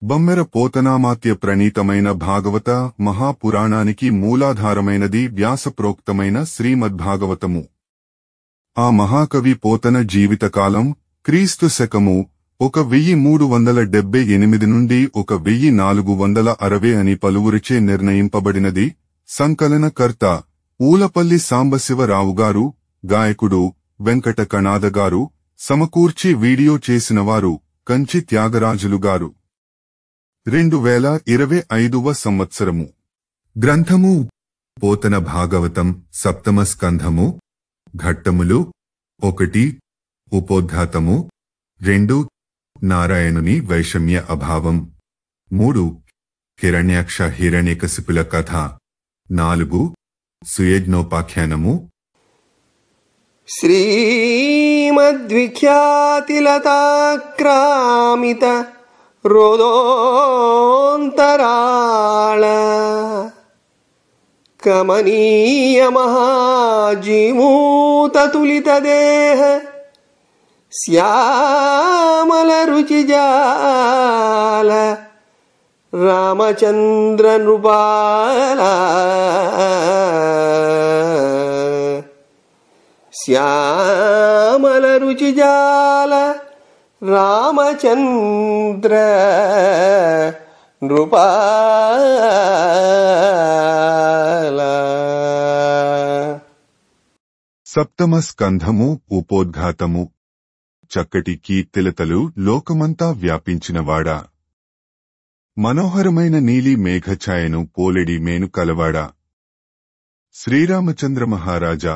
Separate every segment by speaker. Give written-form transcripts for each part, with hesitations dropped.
Speaker 1: బమ్మెర పోతనామాత్య ప్రణీతమైన భాగవత మహాపురాణానికి మూలాధారమైనది వ్యాసప్రోక్తమైన శ్రీమద్భాగవతము. ఆ మహాకవి పోతన జీవితకాలం క్రీస్తు శకము 1378 నుండి 1460 అని పలువురిచే నిర్ణయింపబడినది. సంకలనకర్త ఊలపల్లి సాంబశివరావుగారు, గాయకుడు వెంకట కణాదగారు, సమకూర్చి వీడియో చేసినవారు కంచి త్యాగరాజులుగారు. 2025వ సంవత్సరము. గ్రంథము పోతన భాగవతం, సప్తమ స్కంధము. ఘట్టములు 1. ఉపోద్ఘాతము. 2. నారాయణుని వైషమ్య అభావం. 3. హిరణ్యాక్ష హిరణ్యకశిపుల కథ. 4. సుయజ్ఞోపాఖ్యానము.
Speaker 2: శ్రీమద్విఖ్యాతిలతాక్రామిత రోదోంతరాళ కమనీయ మహాజీమూతతులిత దేహ శ్యామల రుచిజాల రామచంద్ర నృపాల శ్యామల రుచిజాల రామచంద్ర నృపాల.
Speaker 1: సప్తమ స్కంధము. ఉపోద్ఘాతము. చక్కటి కీర్తిలతలు లోకమంతా వ్యాపించినవాడా, మనోహరమైన నీలి మేఘఛాయను పోలెడి మేను కలవాడా, శ్రీరామచంద్ర మహారాజా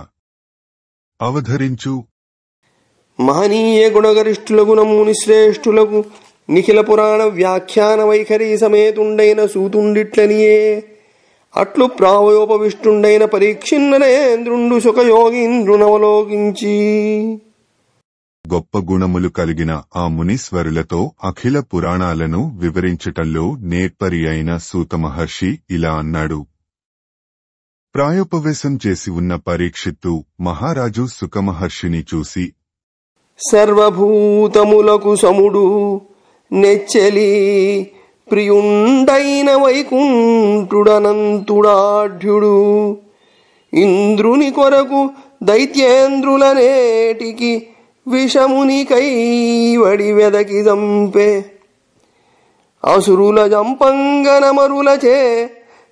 Speaker 1: అవధరించు.
Speaker 2: మహనీయ గుణగరిష్ఠులకు నమ్ముని శ్రేష్ఠులకు నిఖిల పురాణ వ్యాఖ్యాన వైఖరి సమేతుండైన సూతుండిట్లనియే అట్లు ప్రావయోపవిష్టుండైన పరీక్షిన్నరేంద్రుండు సుఖయోగీంద్రునవలోకించి
Speaker 1: గొప్ప గుణములు కలిగిన ఆ మునీశ్వరులతో అఖిల పురాణాలను వివరించటంలో నేర్పరి అయిన సూత మహర్షి ఇలా అన్నాడు. ప్రాయోపవేశం చేసి ఉన్న పరీక్షిత్తు మహారాజు సుఖమహర్షిని చూసి,
Speaker 2: సర్వభూతములకు సముడు నెచ్చెలి ప్రియుండైన వైకుంఠుడనంతుడాఢ్యుడు ఇంద్రుని కొరకు దైత్యేంద్రులనేటికి విషముని కైవడి వెదకి జంపే అసురుల జంపంగనమరులచే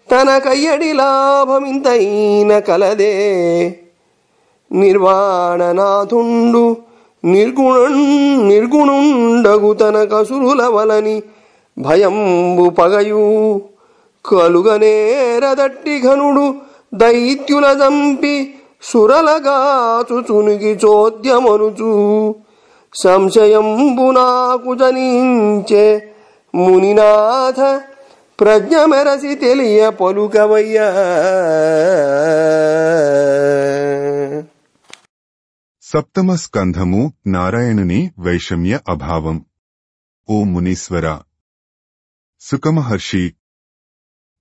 Speaker 2: తన కయ్యడి లాభమింతైన కలదే. నిర్వాణనాథుండు నిర్గుణుండగు తన కసురుల వలని భయంబు పగయు కలుగనేరదట్టి ఘనుడు దైత్యుల జంపి సురలగాచు చునిగి చోద్యమనుచు సంశయంబు నాకు జనించే మునినాథ ప్రజ్ఞ మెరసి తెలియ పలుకవయ్యా.
Speaker 1: సప్తమ స్కంధము. నారాయణుని వైషమ్య అభావం. ఓ మునీశ్వర, సుఖమహర్షి,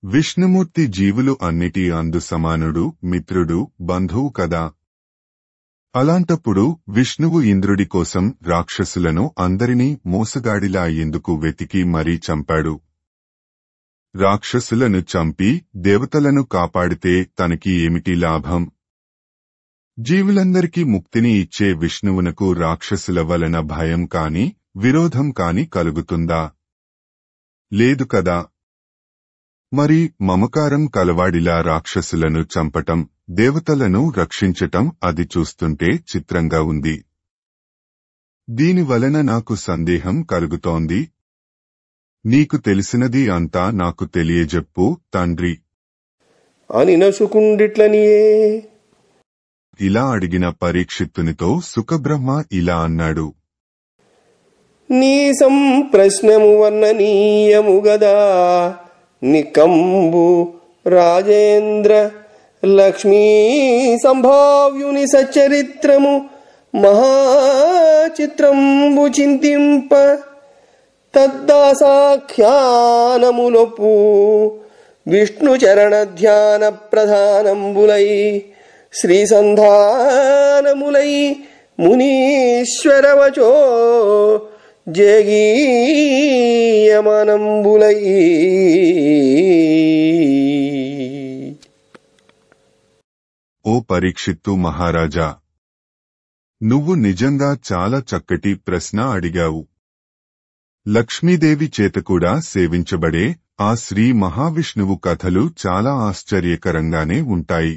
Speaker 1: విష్ణుమూర్తి జీవులు అన్నిటి అందు సమానుడు, మిత్రుడు, బంధువు కదా. అలాంటప్పుడు విష్ణువు ఇంద్రుడి కోసం రాక్షసులను అందరినీ మోసగాడిలా ఎందుకు వెతికి మరీ చంపాడు? రాక్షసులను చంపి దేవతలను కాపాడితే తనకి ఏమిటి లాభం? జీవులందరికీ ముక్తిని ఇచ్చే విష్ణువునకు రాక్షసుల వలన భయం కాని విరోధం కాని కలుగుతుందా? లేదు కదా. మరి మమకారం కలవాడిలా రాక్షసులను చంపటం, దేవతలను రక్షించటం అది చూస్తుంటే చిత్రంగా ఉంది. దీనివలన నాకు సందేహం కలుగుతోంది. నీకు తెలిసినది అంతా నాకు తెలియజెప్పు తండ్రి
Speaker 2: అని నసుకుండిట్లనియే.
Speaker 1: ఇలా అడిగిన పరీక్షిత్తునితో సుఖబ్రహ్మ ఇలా అన్నాడు.
Speaker 2: నీ సంప్రశ్నము వర్ణనీయము గదా నికంబు రాజేంద్ర. లక్ష్మీ సంభావ్యుని సచ్చరిత్రము మహాచిత్రంబు చింతింప తద్దాసాఖ్యానములొప్పు విష్ణు చరణ ధ్యాన ప్రధానంబులై శ్రీసంధానములై మునీశ్వరవచో జేగీయమనంబులై.
Speaker 1: ఓ పరీక్షిత్తు మహారాజా, నువ్వు నిజంగా చాలా చక్కటి ప్రశ్న అడిగావు. లక్ష్మీదేవి చేత కూడా సేవించబడే ఆ శ్రీ మహావిష్ణువు కథలు చాలా ఆశ్చర్యకరంగానే ఉంటాయి.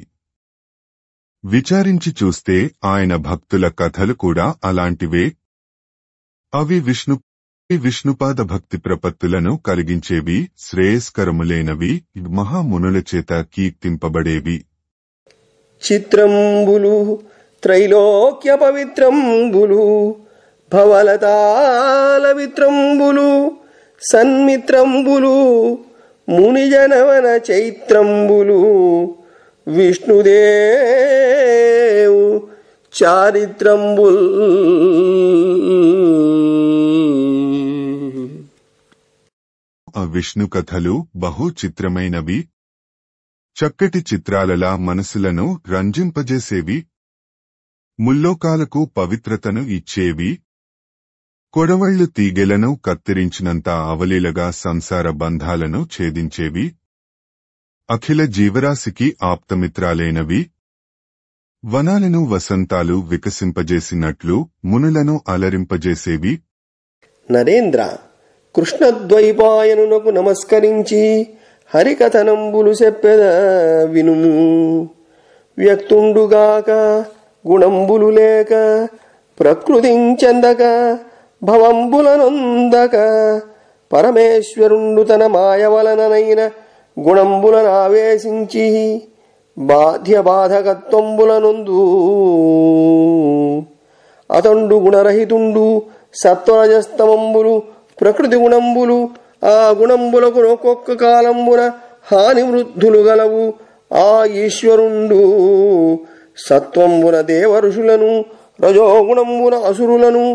Speaker 1: విచారించి చూస్తే ఆయన భక్తుల కథలు కూడా అలాంటివే. అవి విష్ణుపాద భక్తి ప్రపత్తులను కలిగించేవి, శ్రేయస్కరములైనవి, మహామునుల చేత కీర్తింపబడేవి.
Speaker 2: చిత్రంబులు త్రైలోక్య పవిత్రంబులు, భవలతాల విత్రంబులు, సన్మిత్రంబులు, మునిజనవన చైత్రంబులు, విష్ణుదేవు చారిత్రంబుల్.
Speaker 1: ఆ విష్ణు కథలు బహు చిత్రమైనవి, చక్కటి చిత్రాలలా మనసులను రంజింపజేసేవి, ముల్లోకాలకు పవిత్రతను ఇచ్చేవి, కొడవళ్లు తీగెలను కత్తిరించినంత అవలీలగా సంసార బంధాలను ఛేదించేవి, అఖిల జీవరాశికి ఆప్తమిత్రాలైనవి, వనాలను వసంతాలు వికసింపజేసినట్లు మునులను అలరింపజేసేవి.
Speaker 2: నరేంద్ర, కృష్ణద్వైపాయనునకు నమస్కరించి హరికథనంబులు చెప్పెద వినుము. వ్యక్తుండుగాక గుణంబులు లేక, ప్రకృతించెందక భవంబులనొందక, పరమేశ్వరుండు తన మాయవలననైన గుణంబులనావేశించి బాధ్యబాధకత్వంబులనొందు. అతండు గుణరహితుండు, సత్వరజస్తమంబులు ప్రకృతి గుణంబులు. ఆ గుణంబులకు ఒక్కొక్క కాలంబున హాని వృద్ధులు గలవు. ఆ ఈశ్వరుండు సత్వంబున దేవఋషులను, రజోగుణంబున అసురులను,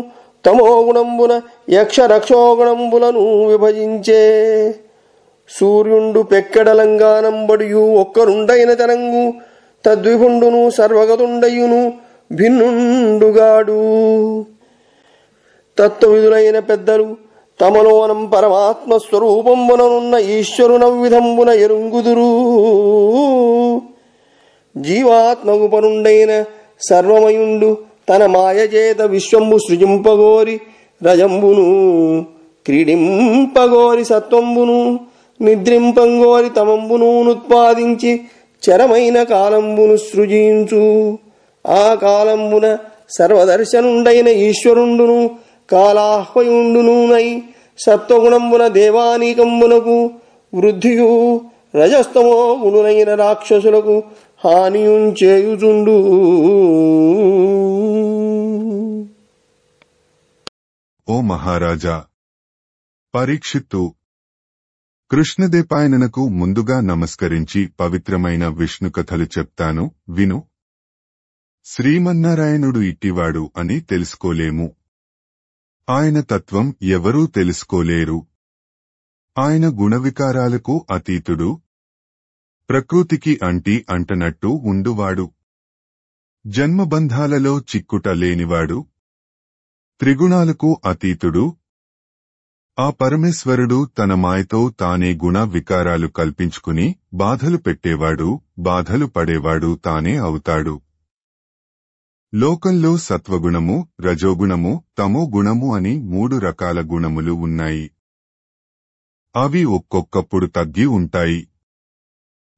Speaker 2: తమోగుణంబున యక్ష రక్షోగుణంబులను విభజించే. సూర్యుండు పెక్కెడలంగానంబడియు ఒక్కరుండైన తనంగు, తద్విభుండును సర్వగతుండయును భిన్నుండుగాడు. తత్వవిధులైన పెద్దలు తమలోనం పరమాత్మస్వరూపంబుననున్న ఈశ్వరునవిధంబున ఎరుంగుదురు. జీవాత్మకు పరుండైన సర్వమయుండు తన మాయచేత విశ్వంబు సృజింపగోరి రజంబును, క్రీడింపగోరి సత్వంబును, నిద్రింపంగోరి తమంబును నుత్పాదించి చరమైన కాలంబును సృజించు. ఆ కాలంబున సర్వదర్శనుండైన ఈశ్వరుండును కాలాహ్వయుండునై సత్వగుణంబున దేవానీకంబునకు వృద్ధియు, రజస్తమో గుణులైన రాక్షసులకు హానియుంచేయుచుండు.
Speaker 1: ఓ మహారాజా పరీక్షిత్తు, కృష్ణదేపాయనకు ముందుగా నమస్కరించి పవిత్రమైన విష్ణు కథలు చెప్తాను, విను. శ్రీమన్నారాయణుడు ఇట్టివాడు అని తెలుసుకోలేము. ఆయన తత్వం ఎవరూ తెలుసుకోలేరు. ఆయన గుణవికారాలకు అతీతుడు, ప్రకృతికి అంటనట్టు ఉండువాడు, జన్మబంధాలలో చిక్కుట లేనివాడు, త్రిగుణాలకు అతీతుడు. ఆ పరమేశ్వరుడు తన మాయతో తానే గుణ వికారాలు కల్పించుకుని బాధలు పెట్టేవాడు, బాధలు పడేవాడు తానే అవుతాడు. లోకంలో సత్వగుణము, రజోగుణము, తమో గుణము అని 3 రకాల గుణములు ఉన్నాయి. అవి ఒక్కొక్కప్పుడు తగ్గి ఉంటాయి,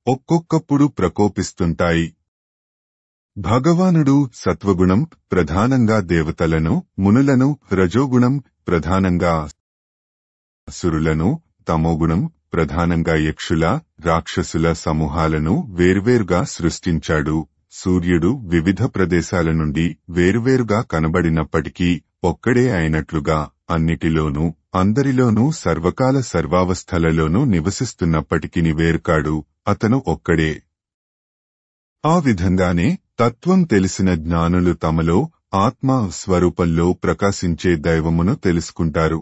Speaker 1: ఒక్కొక్కప్పుడు ప్రకోపిస్తుంటాయి. భగవానుడు సత్వగుణం ప్రధానంగా దేవతలను, మునులను, రజోగుణం ప్రధానంగా అసురులను, తమోగుణం ప్రధానంగా యక్షుల, రాక్షసుల సమూహాలను వేర్వేరుగా సృష్టించాడు. సూర్యుడు వివిధ ప్రదేశాల నుండి వేరువేరుగా కనబడినప్పటికీ ఒక్కడే అయినట్లుగా అన్నిటిలోనూ, అందరిలోనూ, సర్వకాల సర్వావస్థలలోనూ నివసిస్తున్నప్పటికీ వేరుకాడు, అతను ఒక్కడే. ఆ విధంగానే తత్వం తెలిసిన జ్ఞానులు తమలో ఆత్మ స్వరూపంలో ప్రకాశించే దైవమును తెలుసుకుంటారు.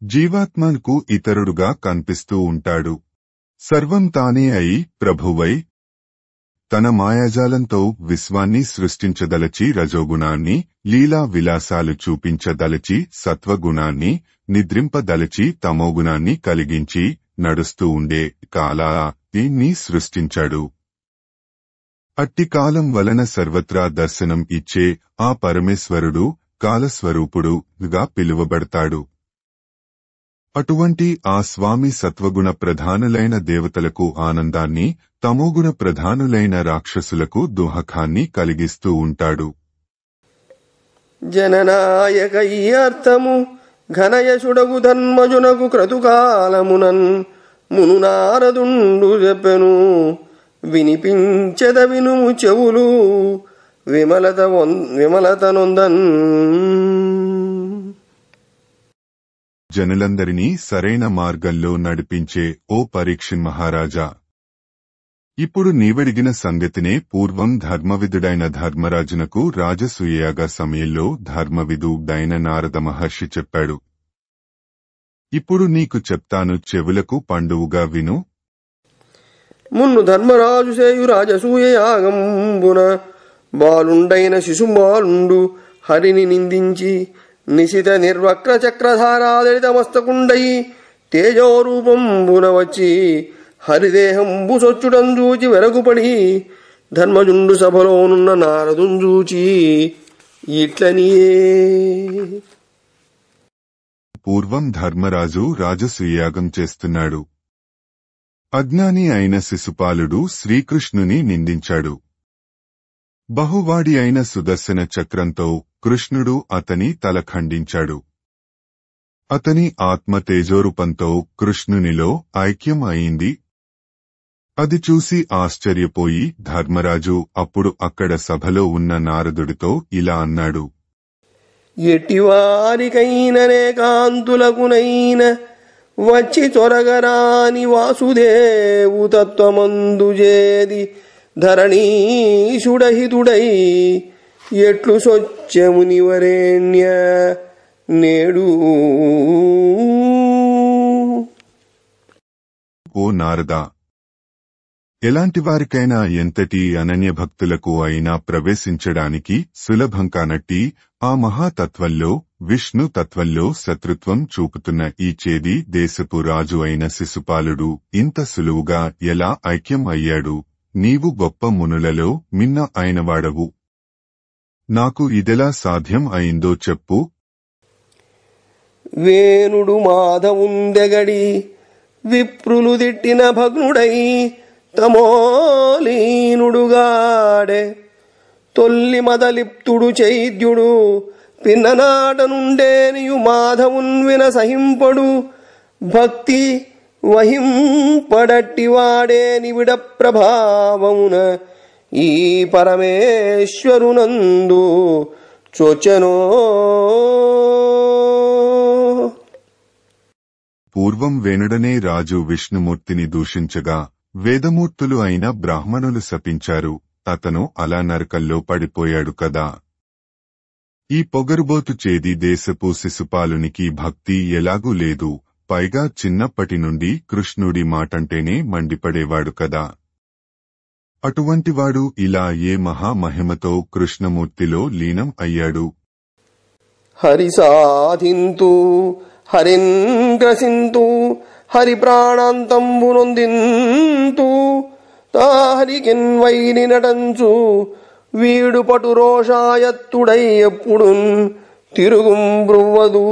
Speaker 1: జీవాత్మకు ఇతరుడుగా కనిపిస్తూ ఉంటాడు. సర్వం తానే అయి ప్రభువై తన మాయాజాలంతో విశ్వాన్ని సృష్టించదలచి రజోగుణాన్ని, లీలా విలాసాలు చూపించదలచి సత్వగుణాన్ని, నిద్రింపదలచి తమోగుణాన్ని కలిగించి నడుస్తూ ఉండే కాలాన్ని సృష్టించాడు. అట్టి కాలం వలన సర్వత్రా దర్శనం ఇచ్చే ఆ పరమేశ్వరుడు కాలస్వరూపుడుగా పిలువబడతాడు. అటువంటి ఆ స్వామి సత్వగుణ ప్రధానులైన దేవతలకు ఆనందాన్ని, తమోగుణ ప్రధానులైన రాక్షసులకు దుఃఖాన్ని కలిగిస్తూ ఉంటాడు.
Speaker 2: జననాయక ఈ అర్థము ఘనయశుడగు ధర్మజునకు క్రతుకాలమునన్ మును నారదుండు చెప్పెను. వినిపించెద వినుము చెవులు విమలతనొందన్.
Speaker 1: జనులందరినీ సరైన మార్గంలో నడిపించే ఓ పరీక్షిన్ మహారాజా, ఇప్పుడు నీవడిగిన సంగతినే పూర్వం ధర్మవిదుడైన ధర్మరాజునకు రాజసూయయాగ సమయంలో ధర్మవిదుడైన నారద మహర్షి చెప్పాడు. ఇప్పుడు నీకు చెప్తాను, చెవులకు పండువుగా విను.
Speaker 2: మున్ను ధర్మరాజు సేయు రాజసూయయాగంబున బాలుండైన శిశుబాలుండు హరిని నిందించి నిశిత నిర్వక్ర చక్రధారాదళిత మస్తకుండై తేజోరూపంబున వచ్చి హరిదేహంబు సొచ్చుటంజూచి వెరగుపడి ధర్మజుండు సభలోనున్న నారదుంజూచి ఇట్లనియే.
Speaker 1: పూర్వం ధర్మరాజు రాజసూయయాగం చేస్తున్నాడు. అజ్ఞాని అయిన శిశుపాలుడు శ్రీకృష్ణుని నిందించాడు. బహువాడి అయిన సుదర్శన చక్రంతో కృష్ణుడు అతని తల ఖండించాడు. అతని ఆత్మ తేజోరూపంతో కృష్ణునిలో ఐక్యం అయింది. అది చూసి ఆశ్చర్యపోయి ధర్మరాజు అప్పుడు అక్కడ సభలో ఉన్న నారదుడితో ఇలా అన్నాడు.
Speaker 2: ఎట్టివారికైననే కాంతులకునైన వచ్చి తొరగరాని వాసుదేవు తత్వమందుజేది ధరణీశుడహితుడై ఎట్లు సొచ్చెమునివరేణ్య నేడు.
Speaker 1: ఓ నారదా, ఎలాంటి వారికైనా ఎంతటి అనన్యభక్తులకు అయినా ప్రవేశించడానికి సులభం కానట్టి ఆ మహాతత్వంలో విష్ణు తత్వంలో శత్రుత్వం చూపుతున్న ఈ చేది దేశపు రాజు అయిన శిశుపాలుడు ఇంత సులువుగా ఎలా ఐక్యం అయ్యాడు? నీవు గొప్ప మునులలో మిన్న అయినవాడవు. నాకు ఇదెలా సాధ్యం అయిందో చెప్పు.
Speaker 2: వేణుడు మాధవుందెగడి విప్రులు దిట్టిన భగ్నుడై తమోలీనుడుగాడే తొల్లి మదలిప్తుడు చైద్యుడు పిన్ననాట నుండేనియు మాధవున్ విన సహింపడు భక్తి వహింపడట్టివాడే నివిడ ప్రభావమున ఈ పరమేశ్వరునందు చొచ్చెనో.
Speaker 1: పూర్వం వేణుడనే రాజు విష్ణుమూర్తిని దూషించగా వేదమూర్తులు అయిన బ్రాహ్మణులు శపించారు. అతను అలా నరకల్లో పడిపోయాడు కదా. ఈ పొగరుబోతు చేది దేశపు శిశుపాలునికి భక్తి ఎలాగూ లేదు. పైగా చిన్నప్పటి నుండి కృష్ణుడి మాటంటేనే మండిపడేవాడు కదా. అటువంటివాడు ఇలా ఏ మహామహిమతో కృష్ణమూర్తిలో లీనం అయ్యాడు?
Speaker 2: హరి సాధింతు హరిన్ గ్రసింతు హరి ప్రాణాంతంబు నొందింతు తాహరికిన్ వైరి నటంచు వీడు పటు రోషాయత్తుడై ఎప్పుడున్ తిరుగుం బ్రువ్వదు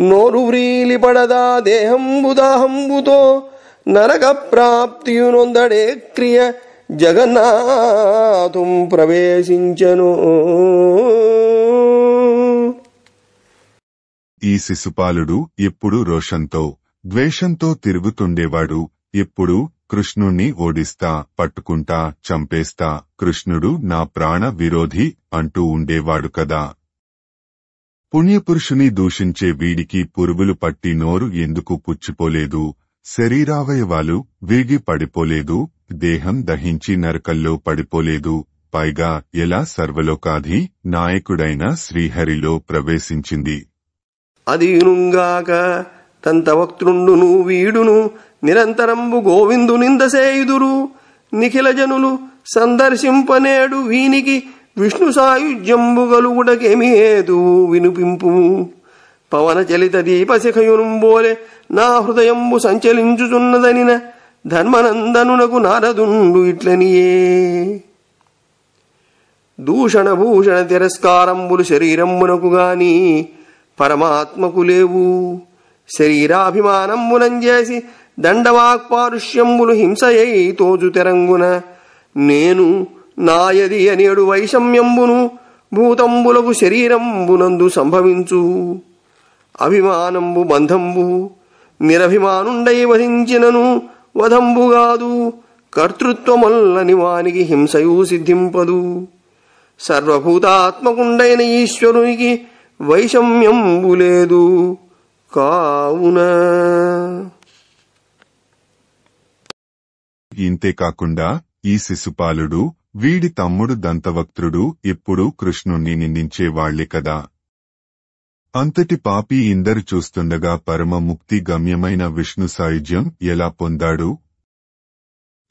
Speaker 2: నోరు వ్రీలి పడదా దేహంబుదాహంబుతో నరక ప్రాప్తియునొందడే క్రియ జగన్నాథుం ప్రవేశించెను.
Speaker 1: ఈ శిశుపాలుడు ఎప్పుడు రోషంతో ద్వేషంతో తిరుగుతుండేవాడు. ఎప్పుడు కృష్ణుణ్ణి ఓడిస్తా, పట్టుకుంటా, చంపేస్తా, కృష్ణుడు నా ప్రాణ విరోధి అంటూ ఉండేవాడు కదా. పుణ్యపురుషుని దూషించే వీడికి పురుగులు పట్టి నోరు ఎందుకు పుచ్చిపోలేదు? శరీరావయవాలు విరిగి పడిపోలేదు? దేహం దహించి నరకల్లో పడిపోలేదు? పైగా ఎలా సర్వలోకాధి నాయకుడైన శ్రీహరిలో ప్రవేశించింది?
Speaker 2: అదీనుంగాక తంతవక్తృండును వీడును నిరంతరంబు గోవిందు నిందసేయుదురు. నిఖిల జనులు సందర్శింపనేడు వీనికి విష్ణు సాయుజ్యంబు గలుగుటకేమి హేతువు వినుపింపు. పవన చలిత దీపశిఖయునుంబోలే నా హృదయంబు సంచలించుచున్నదనిన ధర్మనందనునకు నారదుండు ఇట్లనియే. దూషణ భూషణ తిరస్కారంబులు శరీరంబునకు గాని పరమాత్మకు లేవు. శరీరాభిమానంబునంజేసి దండవాక్పారుష్యంబులు హింసయై తోజు తెరంగున నేను నాయది అనేడు వైషమ్యంబును భూతంబులకు శరీరంబునందు సంభవించు. అభిమానంబు బంధంబు నిరభిమానుండై వధించినను వధంబుగాదు. కర్తృత్వమల్లని వానికి హింసయు సిద్ధింపదు. సర్వభూతాత్మకుండైన ఈశ్వరునికి వైషమ్యంబు లేదు కావున.
Speaker 1: ఇంతేకాకుండా ఈ శిశుపాలుడు వీడి తమ్ముడు దంతవక్త్రుడు ఎప్పుడూ కృష్ణుణ్ణి నిందించేవాళ్లే కదా. అంతటి పాపి ఇందరు చూస్తుండగా పరమ ముక్తి గమ్యమైన విష్ణు సాయుజ్యం ఎలా పొందాడు?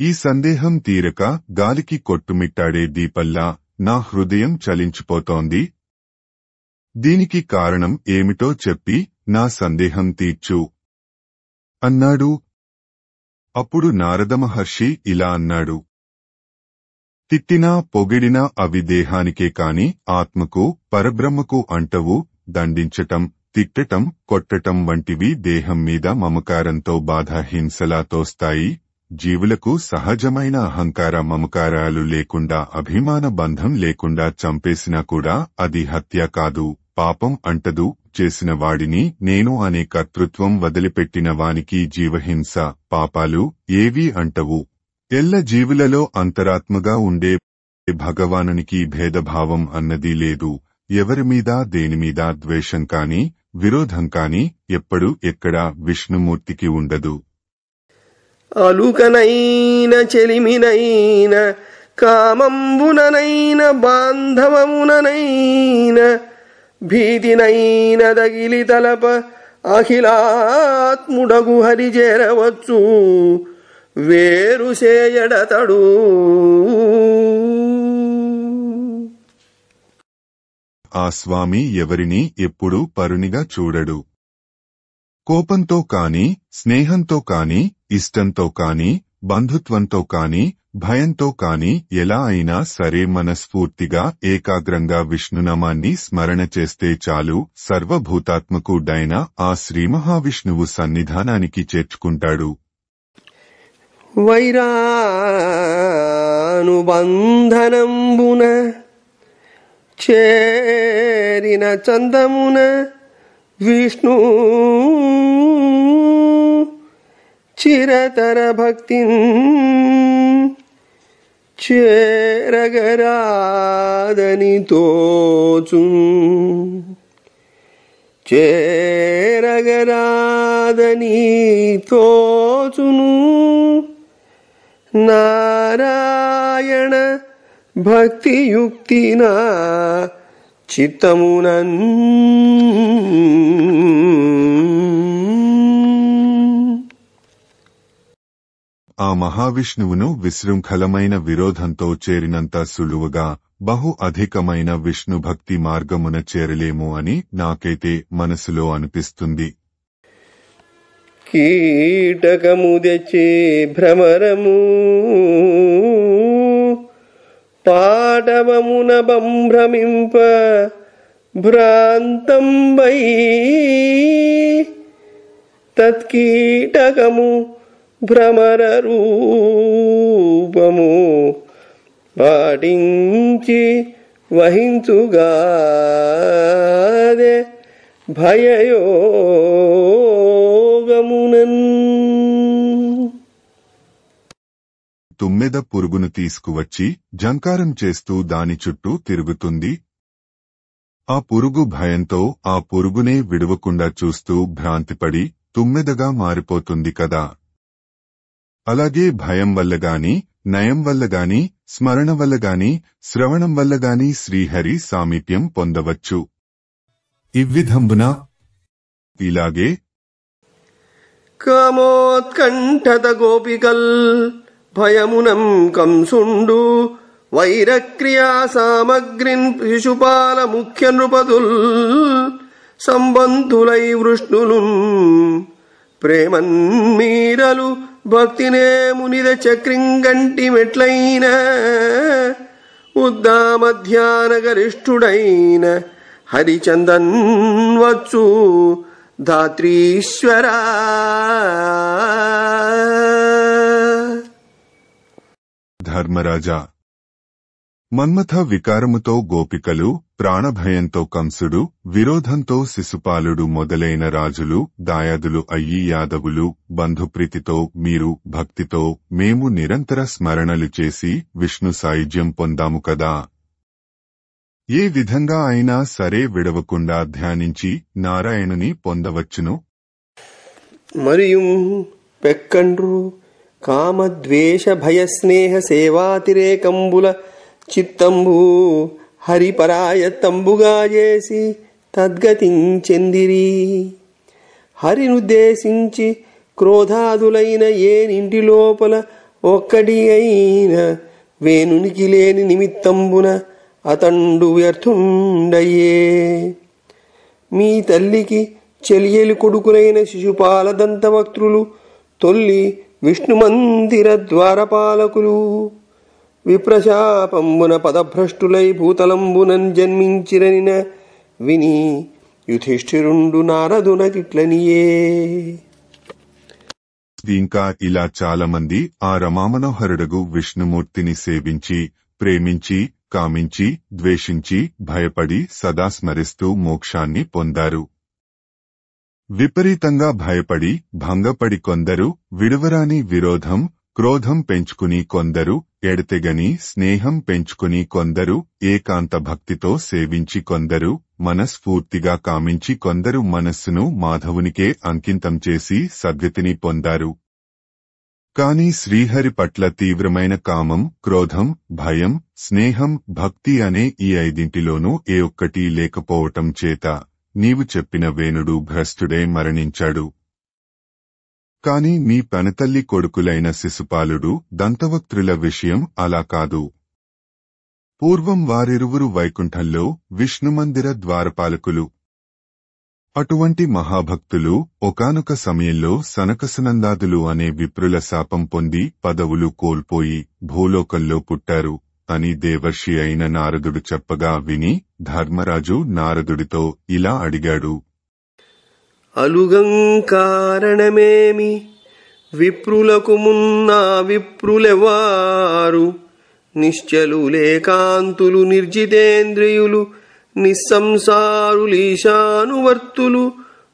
Speaker 1: ఈ సందేహం తీరక గాలికి కొట్టుమిట్టాడే దీపల్లా నా హృదయం చలించిపోతోంది. దీనికి కారణం ఏమిటో చెప్పి నా సందేహం తీర్చు అన్నాడు. అప్పుడు నారద మహర్షి ఇలా అన్నాడు. తిట్టినా పొగిడినా అవి దేహానికే కాని ఆత్మకు పరబ్రహ్మకు అంటవు. దండించటం, తిట్టటం, కొట్టటం వంటివి దేహం మీద మమకారంతో బాధ హింసలా తోస్తాయి. జీవులకు సహజమైన అహంకార మమకారాలు లేకుండా అభిమాన బంధం లేకుండా చంపేసినా కూడా అది హత్య కాదు, పాపం అంటదు. చేసిన వాడిని నేను అనే కర్తృత్వం వదిలిపెట్టిన వానికి జీవహింస, పాపాలు ఏవీ అంటవు. ఎల్ల జీవులలో అంతరాత్మగా ఉండే భగవానునికి భేదభావం అన్నది లేదు. ఎవరిమీద దేనిమీద ద్వేషం కాని విరోధం కాని ఎప్పుడు ఎక్కడా విష్ణుమూర్తికి ఉండదు.
Speaker 2: అలుకనైన చెలిమినైన కామంబుననైన బాంధవముననైన భీతినైన దగిలి తలప అఖిలాత్ముడగు హరి చేరవచ్చు వేరు చేయడతడు.
Speaker 1: ఆ స్వామి ఎవరినీ ఎప్పుడూ పరునిగా చూడడు. కోపంతో కాని, స్నేహంతో కాని, ఇష్టంతో కాని, బంధుత్వంతో కాని, భయంతో కాని ఎలా అయినా సరే మనస్ఫూర్తిగా ఏకాగ్రంగా విష్ణునామాన్ని స్మరణ చేస్తే చాలు సర్వభూతాత్మకుడైన ఆ శ్రీమహావిష్ణువు సన్నిధానానికి చేర్చుకుంటాడు.
Speaker 2: వైరానుబంధనంబున చేరిన చందమున విష్ణు చిరతర భక్తిన్ చేరగరాదని తోచు. చేరగరాదని తోచును నారాయణ భక్తియుక్తినా చిత్తమునన్.
Speaker 1: ఆ మహావిష్ణువును విశృంఖలమైన విరోధంతో చేరినంత సులువుగా బహు అధికమైన విష్ణుభక్తి మార్గమున చేరలేము అని నాకైతే మనసులో అనిపిస్తుంది.
Speaker 2: కీటకము తెచ్చే భ్రమరము పాటవమున బంభ్రమింప భ్రాంతంబై తత్కీటకము భ్రమర రూపము పాటించి వహించుగాదే భయయోగమునన్.
Speaker 1: తుమ్మెద పురుగును తీసుకువచ్చి జంకారం చేస్తూ దాని చుట్టూ తిరుగుతుంది. ఆ పురుగు భయంతో ఆ పురుగునే విడవకుండా చూస్తూ భ్రాంతిపడి తుమ్మెదగా మారిపోతుంది కదా. అలాగే భయం వల్లగాని, నయం వల్లగాని, స్మరణ వల్లగాని, శ్రవణం వల్లగాని శ్రీహరి సామీప్యం పొందవచ్చు. ఇవ్విధంబున ఇలాగే
Speaker 2: కామోత్కంఠత గోపికల్ భయమునం కంసుండు వైరక్రియా సామగ్రిన్ శిశుపాల ముఖ్య నృపతుల్ సంబంధులై వృష్ణులున్ ప్రేమన్ మీరలు భక్తినే మునిద చక్రింగంటి మెట్లైన ఉద్దామధ్యాన గరిష్ఠుడైన హరిచందన్ వచ్చు ధాత్రీశ్వరా.
Speaker 1: ధర్మరాజా, మన్మథ వికారముతో గోపికలు, ప్రాణభయంతో కంసుడు, విరోధంతో శిశుపాలుడు మొదలైన రాజులు దాయాదులు అయ్యి యాదవులు బంధుప్రీతితో మీరు భక్తితో మేము నిరంతర స్మరణలు చేసి విష్ణు సాయుధ్యం పొందాము కదా. ఏ విధంగా అయినా సరే విడవకుండా ధ్యానించి నారాయణుని పొందవచ్చును.
Speaker 2: మరియు పెక్కండ్రు కామద్వేష భయస్నేహ సేవాతిరేకంబుల చిత్తంబు హరిపరాయత్తంబుగా చేసి తద్గతించెందిరి. హరినుద్దేశించి క్రోధాదులైన ఏనింటి లోపల ఒక్కటి అయిన వేణునికి లేని నిమిత్తంబున అతండు వ్యర్థుండయ్యే. మీ తల్లికి చెలియలి కొడుకులైన శిశుపాల దంతవక్త్రులు తొల్లి విష్ణుమందిర ద్వారపాలకులు విప్రశాపంబున పదభ్రష్టులై భూతలంబునన్ జన్మించిరనిన విని యుధిష్ఠిరుండు నారదునకిట్లనియే.
Speaker 1: ఇంకా ఇలా చాలామంది ఆ రమామనోహరుడగు విష్ణుమూర్తిని సేవించి ప్రేమించి కామించి ద్వేషించి భయపడి సదా స్మరిస్తూ మోక్షాన్ని పొందారు. విపరీతంగా భయపడి భంగపడి కొందరు, విడువరాని విరోధం క్రోధం పెంచుకుని కొందరు, ఎడతెగని స్నేహం పెంచుకుని కొందరు, ఏకాంత భక్తితో సేవించి కొందరు, మనస్ఫూర్తిగా కామించి కొందరు మనస్సును మాధవునికే అంకితం చేసి సద్గతిని పొందారు. కాని శ్రీహరి పట్ల తీవ్రమైన కామం, క్రోధం, భయం, స్నేహం, భక్తి అనే ఈ ఐదింటిలోనూ ఏ ఒక్కటీ లేకపోవటం చేత నీవు చెప్పిన వేణుడు భ్రష్టుడే మరణించాడు. కాని మీ పెనతల్లి కొడుకులైన శిశుపాలుడు దంతవక్త్రుల విషయం అలా కాదు. పూర్వం వారిరువురు వైకుంఠంలో విష్ణుమందిర ద్వారపాలకులు. అటువంటి మహాభక్తులు ఒకానొక సమయంలో సనకసనందాదులు అనే విప్రుల శాపం పొంది పదవులు కోల్పోయి భూలోకంలో పుట్టారు అని దేవర్షి అయిన నారదుడు చెప్పగా విని ధర్మరాజు నారదుడితో ఇలా అడిగాడు.
Speaker 2: అలుగం కారణమేమి విప్రులకు మున్నా విప్రులెవారు నిశ్చలులేకాంతులు నిర్జితేంద్రియులు నిస్సంసారులీశానువర్తులు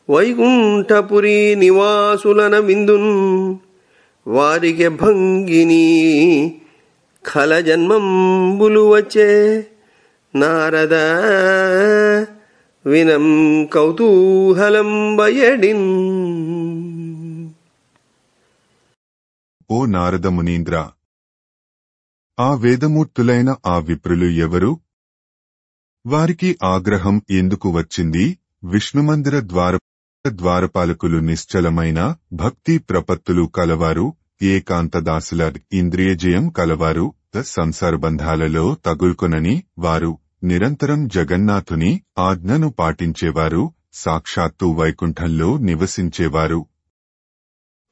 Speaker 2: వైకుంఠపురి నివాసులన విందున్ వారికి భంగిని ఖల జన్మంబులు వచ్చే నారద వినం కౌతూహలం బయడిన్.
Speaker 1: ఓ నారద మునీంద్ర, ఆ వేదమూర్తులైన ఆ విప్రులు ఎవరు? వారికి ఆగ్రహం ఎందుకు వచ్చింది? విష్ణుమందిర ద్వారపాలకులు నిశ్చలమైన భక్తి ప్రపత్తులు కలవారు, ఏకాంతదాసుల ఇంద్రియజయం కలవారు, సంసారబంధాలలో తగుల్కొనని వారు, నిరంతరం జగన్నాథుని ఆజ్ఞను పాటించేవారు, సాక్షాత్తు వైకుంఠంలో నివసించేవారు.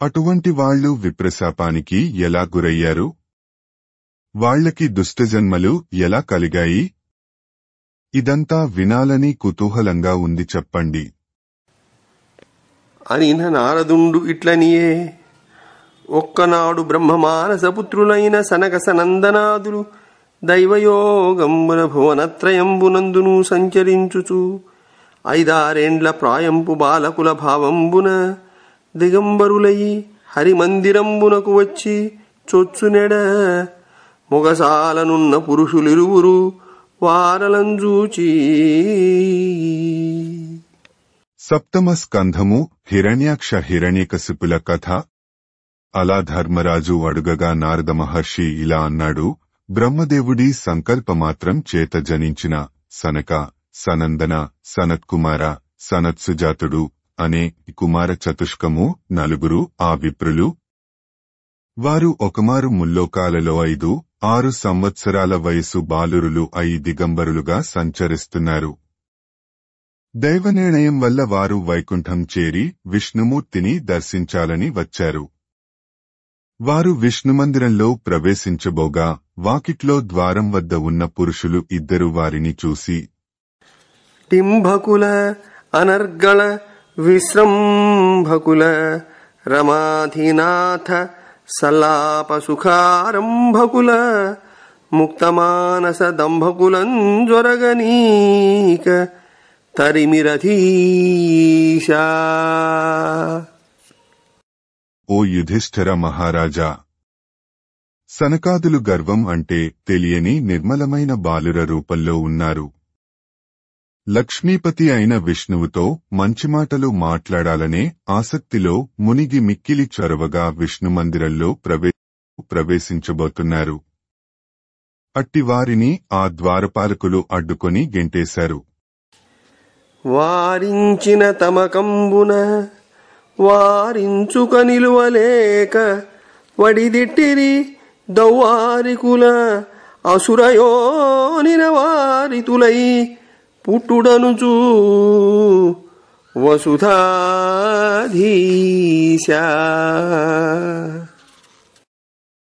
Speaker 1: అటువంటి వాళ్లు విప్రశాపానికి ఎలా గురయ్యారు? వాళ్లకి దుష్టజన్మలు ఎలా కలిగాయి? ఇదంతా వినాలని కుతూహలంగా ఉంది, చెప్పండి
Speaker 2: అనిన నారదుండు ఇట్లనియే. ఒక్కనాడు బ్రహ్మమానసపుత్రులైన సనక సనందనాదులు దైవయోగంబున భువనత్రయంబునందును సంచరించుచు 5-6 ప్రాయంపు బాలకుల భావంబున దిగంబరులయి హరిమందిరంబునకు వచ్చి చొచ్చునెడ మొగసాలనున్న పురుషులిరువురు వారలంజూచి.
Speaker 1: సప్తమ స్కంధము హిరణ్యాక్ష హిరణ్యకశిపుల కథ. అలా ధర్మరాజు అడుగగా నారద మహర్షి ఇలా అన్నాడు. బ్రహ్మదేవుడి సంకల్పమాత్రం చేత జనించిన సనక, సనందన, సనత్కుమార, సనత్సుజాతుడు అనే కుమార చతుష్కము 4 ఆ విప్రులు వారు ఒకమారు ముల్లోకాలలో 5-6 సంవత్సరాల వయసు బాలురులు అయి దిగంబరులుగా సంచరిస్తున్నారు. దైవనిర్ణయం వల్ల వారు వైకుంఠం చేరి విష్ణుమూర్తిని దర్శించాలని వచ్చారు. వారు విష్ణుమందిరంలో ప్రవేశించబోగా వాకిట్లో ద్వారం వద్ద ఉన్న పురుషులు 2 వారిని చూసి,
Speaker 2: టింభకుల అనర్గళ విశ్రంభకుల రమాధినాథ సల్లాప సుఖారంభకుల ముక్తమానస దంభకులంజ్వరగనీక తరిమిరధీశా.
Speaker 1: ఓ యుధిష్ఠిర మహారాజా, సనకాదులు గర్వం అంటే తెలియని నిర్మలమైన బాలుర రూపంలో ఉన్నారు. లక్ష్మీపతి అయిన విష్ణువుతో మంచి మాటలు మాట్లాడాలనే ఆసక్తిలో మునిగి మిక్కిలి చొరవగా విష్ణుమందిరంలో ప్రవేశించబోతున్నారు. అట్టివారిని ఆ ద్వారపాలకులు అడ్డుకొని గెంటేశారు.
Speaker 2: వారించిన తమకంబున వారించుక నిలువలేక వడిదిట్టిరి దౌవారికుల అసురయోనిన వారితులై పుట్టుడనుచూ వసుధాధీశా.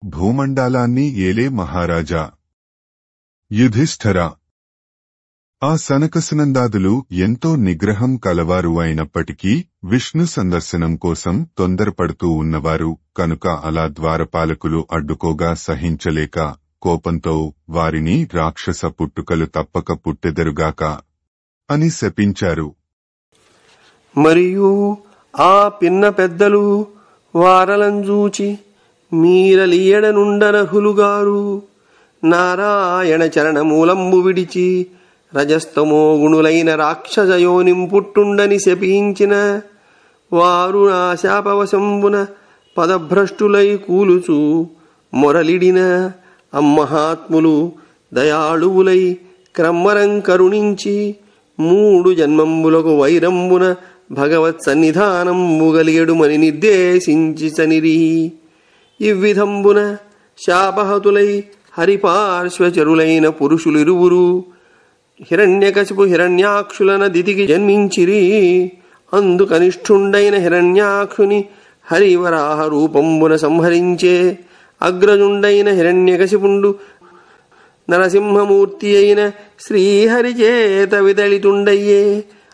Speaker 1: భూమండలాన్ని ఏలే మహారాజా యుధిష్ఠిర, ఆ సనకసనందాదులు ఎంతో నిగ్రహం కలవారు అయినప్పటికీ విష్ణు సందర్శనం కోసం తొందరపడుతూ ఉన్నవారు కనుక అలా ద్వారపాలకులు అడ్డుకోగా సహించలేక కోపంతో వారిని రాక్షస పుట్టుకలు తప్పక పుట్టెదరుగాక అని శపించారు.
Speaker 2: మరియు ఆ పిన్న పెద్దలు వారలంజూచి మీరలియడనుండరహులుగారు నారాయణ చరణమూలంబు విడిచి రజస్తమో గుణులైన రాక్షసయోనిం పుట్టుండని శపించిన వారు నా శాపవశంబున పదభ్రష్టులై కూలుచు మొరలిడిన అమ్మహాత్ములు దయాళువులై క్రమ్మరం కరుణించి 3 జన్మంబులకు వైరంబున భగవత్ సన్నిధానంబుగలిగెడుమని నిర్దేశించి చనిరి. ఇవ్విధంబున శాపహతులై హరిపార్శ్వచరులైన పురుషులిరువురు హిరణ్యకశిపు హిరణ్యాక్షులన దితికి జన్మించిరి. అందుకనిష్ఠుండైన హిరణ్యాక్షుని హరివరాహ రూపంబున సంహరించే అగ్రజుండైన హిరణ్యకశిపుండు నరసింహమూర్తి అయిన శ్రీహరిచేత విదళితుండయ్యే.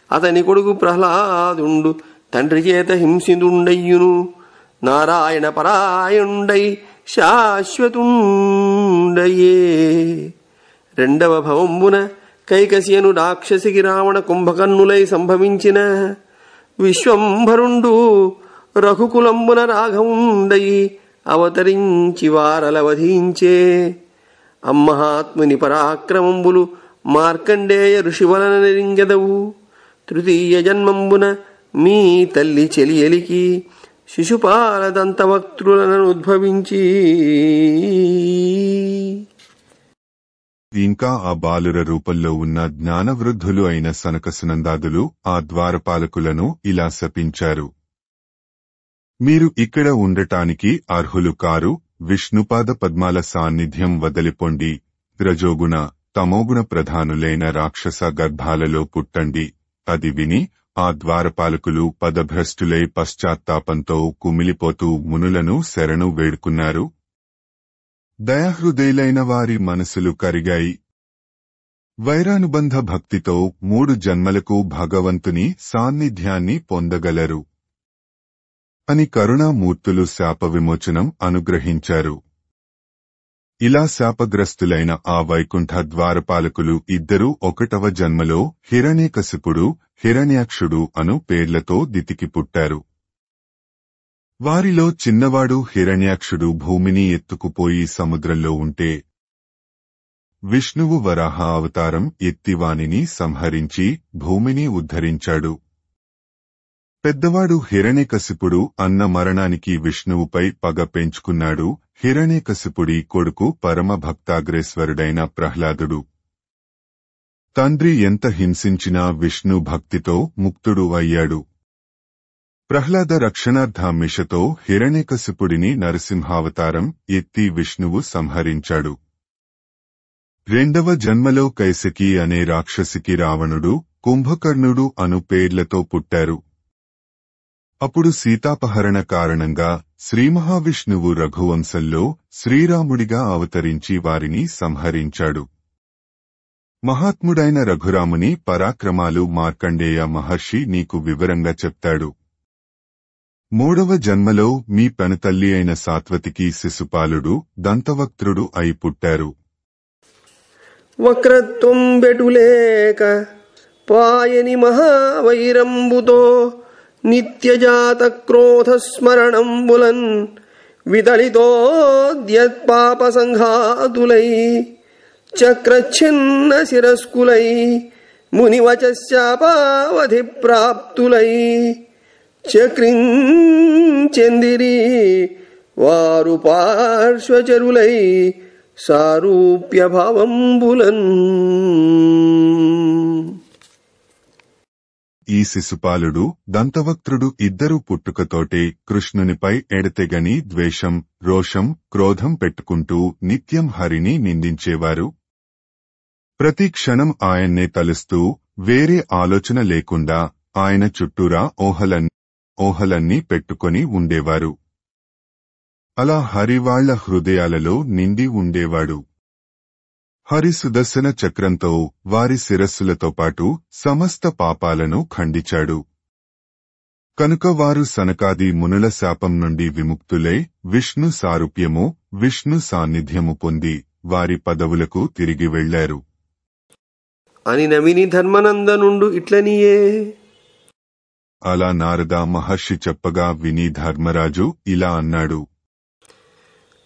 Speaker 2: అతని కొడుకు ప్రహ్లాదుండు తండ్రి చేత హింసితుండయ్యును. నారాయణ పరాయణుండై శాశ్వతుండయ్యే. 2వ భవంబున కైకసియను రాక్షసికి రావణ కుంభకర్ణులై సంభవించిన విశ్వంభరుండు రఘుకులంబున రాఘవుండై అవతరించి వారలవధించే. అమ్మహాత్ముని పరాక్రమంబులు మార్కండేయ ఋషి వలన నెరింగెదవు. 3వ జన్మంబున మీ తల్లి చెలియలికి శిశుపాల దంతవక్త్రులను ఉద్భవించి
Speaker 1: ఇంకా ఆ బాలుర రూపంలో ఉన్న జ్ఞానవృద్ధులు అయిన సనకసనందాదులు ఆ ద్వారపాలకులను ఇలా శపించారు. మీరు ఇక్కడ ఉండటానికి అర్హులు కారు. విష్ణుపాద పద్మాల సాన్నిధ్యం వదిలిపొండి. రజోగుణ తమోగుణ ప్రధానులైన రాక్షస గర్భాలలో పుట్టండి. అది విని ఆ ద్వారపాలకులు పదభ్రష్టులై పశ్చాత్తాపంతో కుమిలిపోతూ మునులను శరణు వేడుకున్నారు. దయాహృదయులైన వారి మనసులు కరిగాయి. వైరానుబంధ భక్తితో 3 జన్మలకు భగవంతుని సాన్నిధ్యాన్ని పొందగలరు అని కరుణామూర్తులు శాప విమోచనం అనుగ్రహించారు. ఇలా శాపగ్రస్తులైన ఆ వైకుంఠ ద్వారపాలకులు 2 1వ జన్మలో హిరణ్యకశిపుడు, హిరణ్యాక్షుడు అను పేర్లతో దితికి పుట్టారు. వారిలో చిన్నవాడు హిరణ్యాక్షుడు భూమిని ఎత్తుకుపోయి సముద్రంలో ఉంటే విష్ణువు వరాహ అవతారం ఎత్తి వానిని సంహరించి భూమిని ఉద్ధరించాడు. పెద్దవాడు హిరణ్యకశిపుడు అన్న మరణానికి విష్ణువుపై పగ పెంచుకున్నాడు. హిరణ్యకశిపుడి కొడుకు పరమ భక్తాగ్రేశ్వరుడైన ప్రహ్లాదుడు. తండ్రి ఎంత హింసించినా విష్ణు భక్తితో ముక్తుడు అయ్యాడు. ప్రహ్లాద రక్షణార్థామిషతో హిరణ్యకశిపుడిని నరసింహావతారం ఎత్తి విష్ణువు సంహరించాడు. రెండవ జన్మలో కైసకి అనే రాక్షసికి రావణుడు, కుంభకర్ణుడు అను పేర్లతో పుట్టారు. అప్పుడు సీతాపహరణ కారణంగా శ్రీమహావిష్ణువు రఘువంశంలో శ్రీరాముడిగా అవతరించి వారిని సంహరించాడు. మహాత్ముడైన రఘురాముని పరాక్రమాలు మార్కండేయ మహర్షి నీకు వివరంగా చెప్తాడు. మూడవ జన్మలో మీ పెనతల్లి అయిన సాత్వతికి శిశుపాలుడు, దంతవక్త్రుడు అయి పుట్టారు.
Speaker 2: వక్రత్వం బెటులేక పాయని మహావైరంబుతో నిత్యజాత క్రోధస్మరణంబులన్ విదళితోద్యత్పాప సంఘాతులై చక్రచ్ఛిన్న శిరస్కులై మునివచశాపావధి ప్రాప్తులై చక్రించెందిరి వారు పార్శ్వచరులై సారూప్య భావంబులన్.
Speaker 1: ఈ శిశుపాలుడు, దంతవక్త్రుడు ఇద్దరూ పుట్టుకతోటే కృష్ణునిపై ఎడతెగని ద్వేషం, రోషం, క్రోధం పెట్టుకుంటూ నిత్యం హరిని నిందించేవారు. ప్రతి క్షణం ఆయన్నే తలుస్తూ వేరే ఆలోచన లేకుండా ఆయన చుట్టూరా ఓహలన్నీ పెట్టుకొని ఉండేవారు. అలా హరివాళ్ల హృదయాలలో నిండి ఉండేవాడు. హరి సుదర్శన చక్రంతో వారి శిరస్సులతో పాటు సమస్త పాపాలను ఖండించాడు. కనుక వారు సనకాది మునుల శాపం నుండి విముక్తులై విష్ణు సారూప్యము, విష్ణు సాన్నిధ్యము పొంది వారి పదవులకు తిరిగి వెళ్లారు
Speaker 2: అని నవిని ధర్మనందనుండు ఇట్లనియే.
Speaker 1: అలా నారద మహర్షి చెప్పగా విని ధర్మరాజు ఇలా అన్నాడు.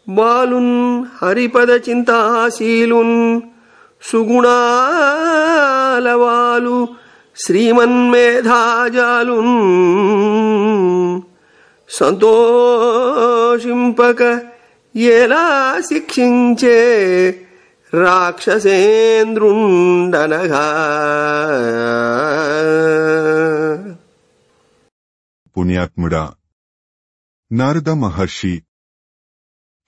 Speaker 2: బాలున్ హరిపద చింతాశీలున్ సుగుణాలవాలు శ్రీమన్మేధాజాలున్ సంతోషింపక ఎలా శిక్షించే రాక్షసేంద్రుండనగా.
Speaker 1: పుణ్యాత్ముడా నారద మహర్షి,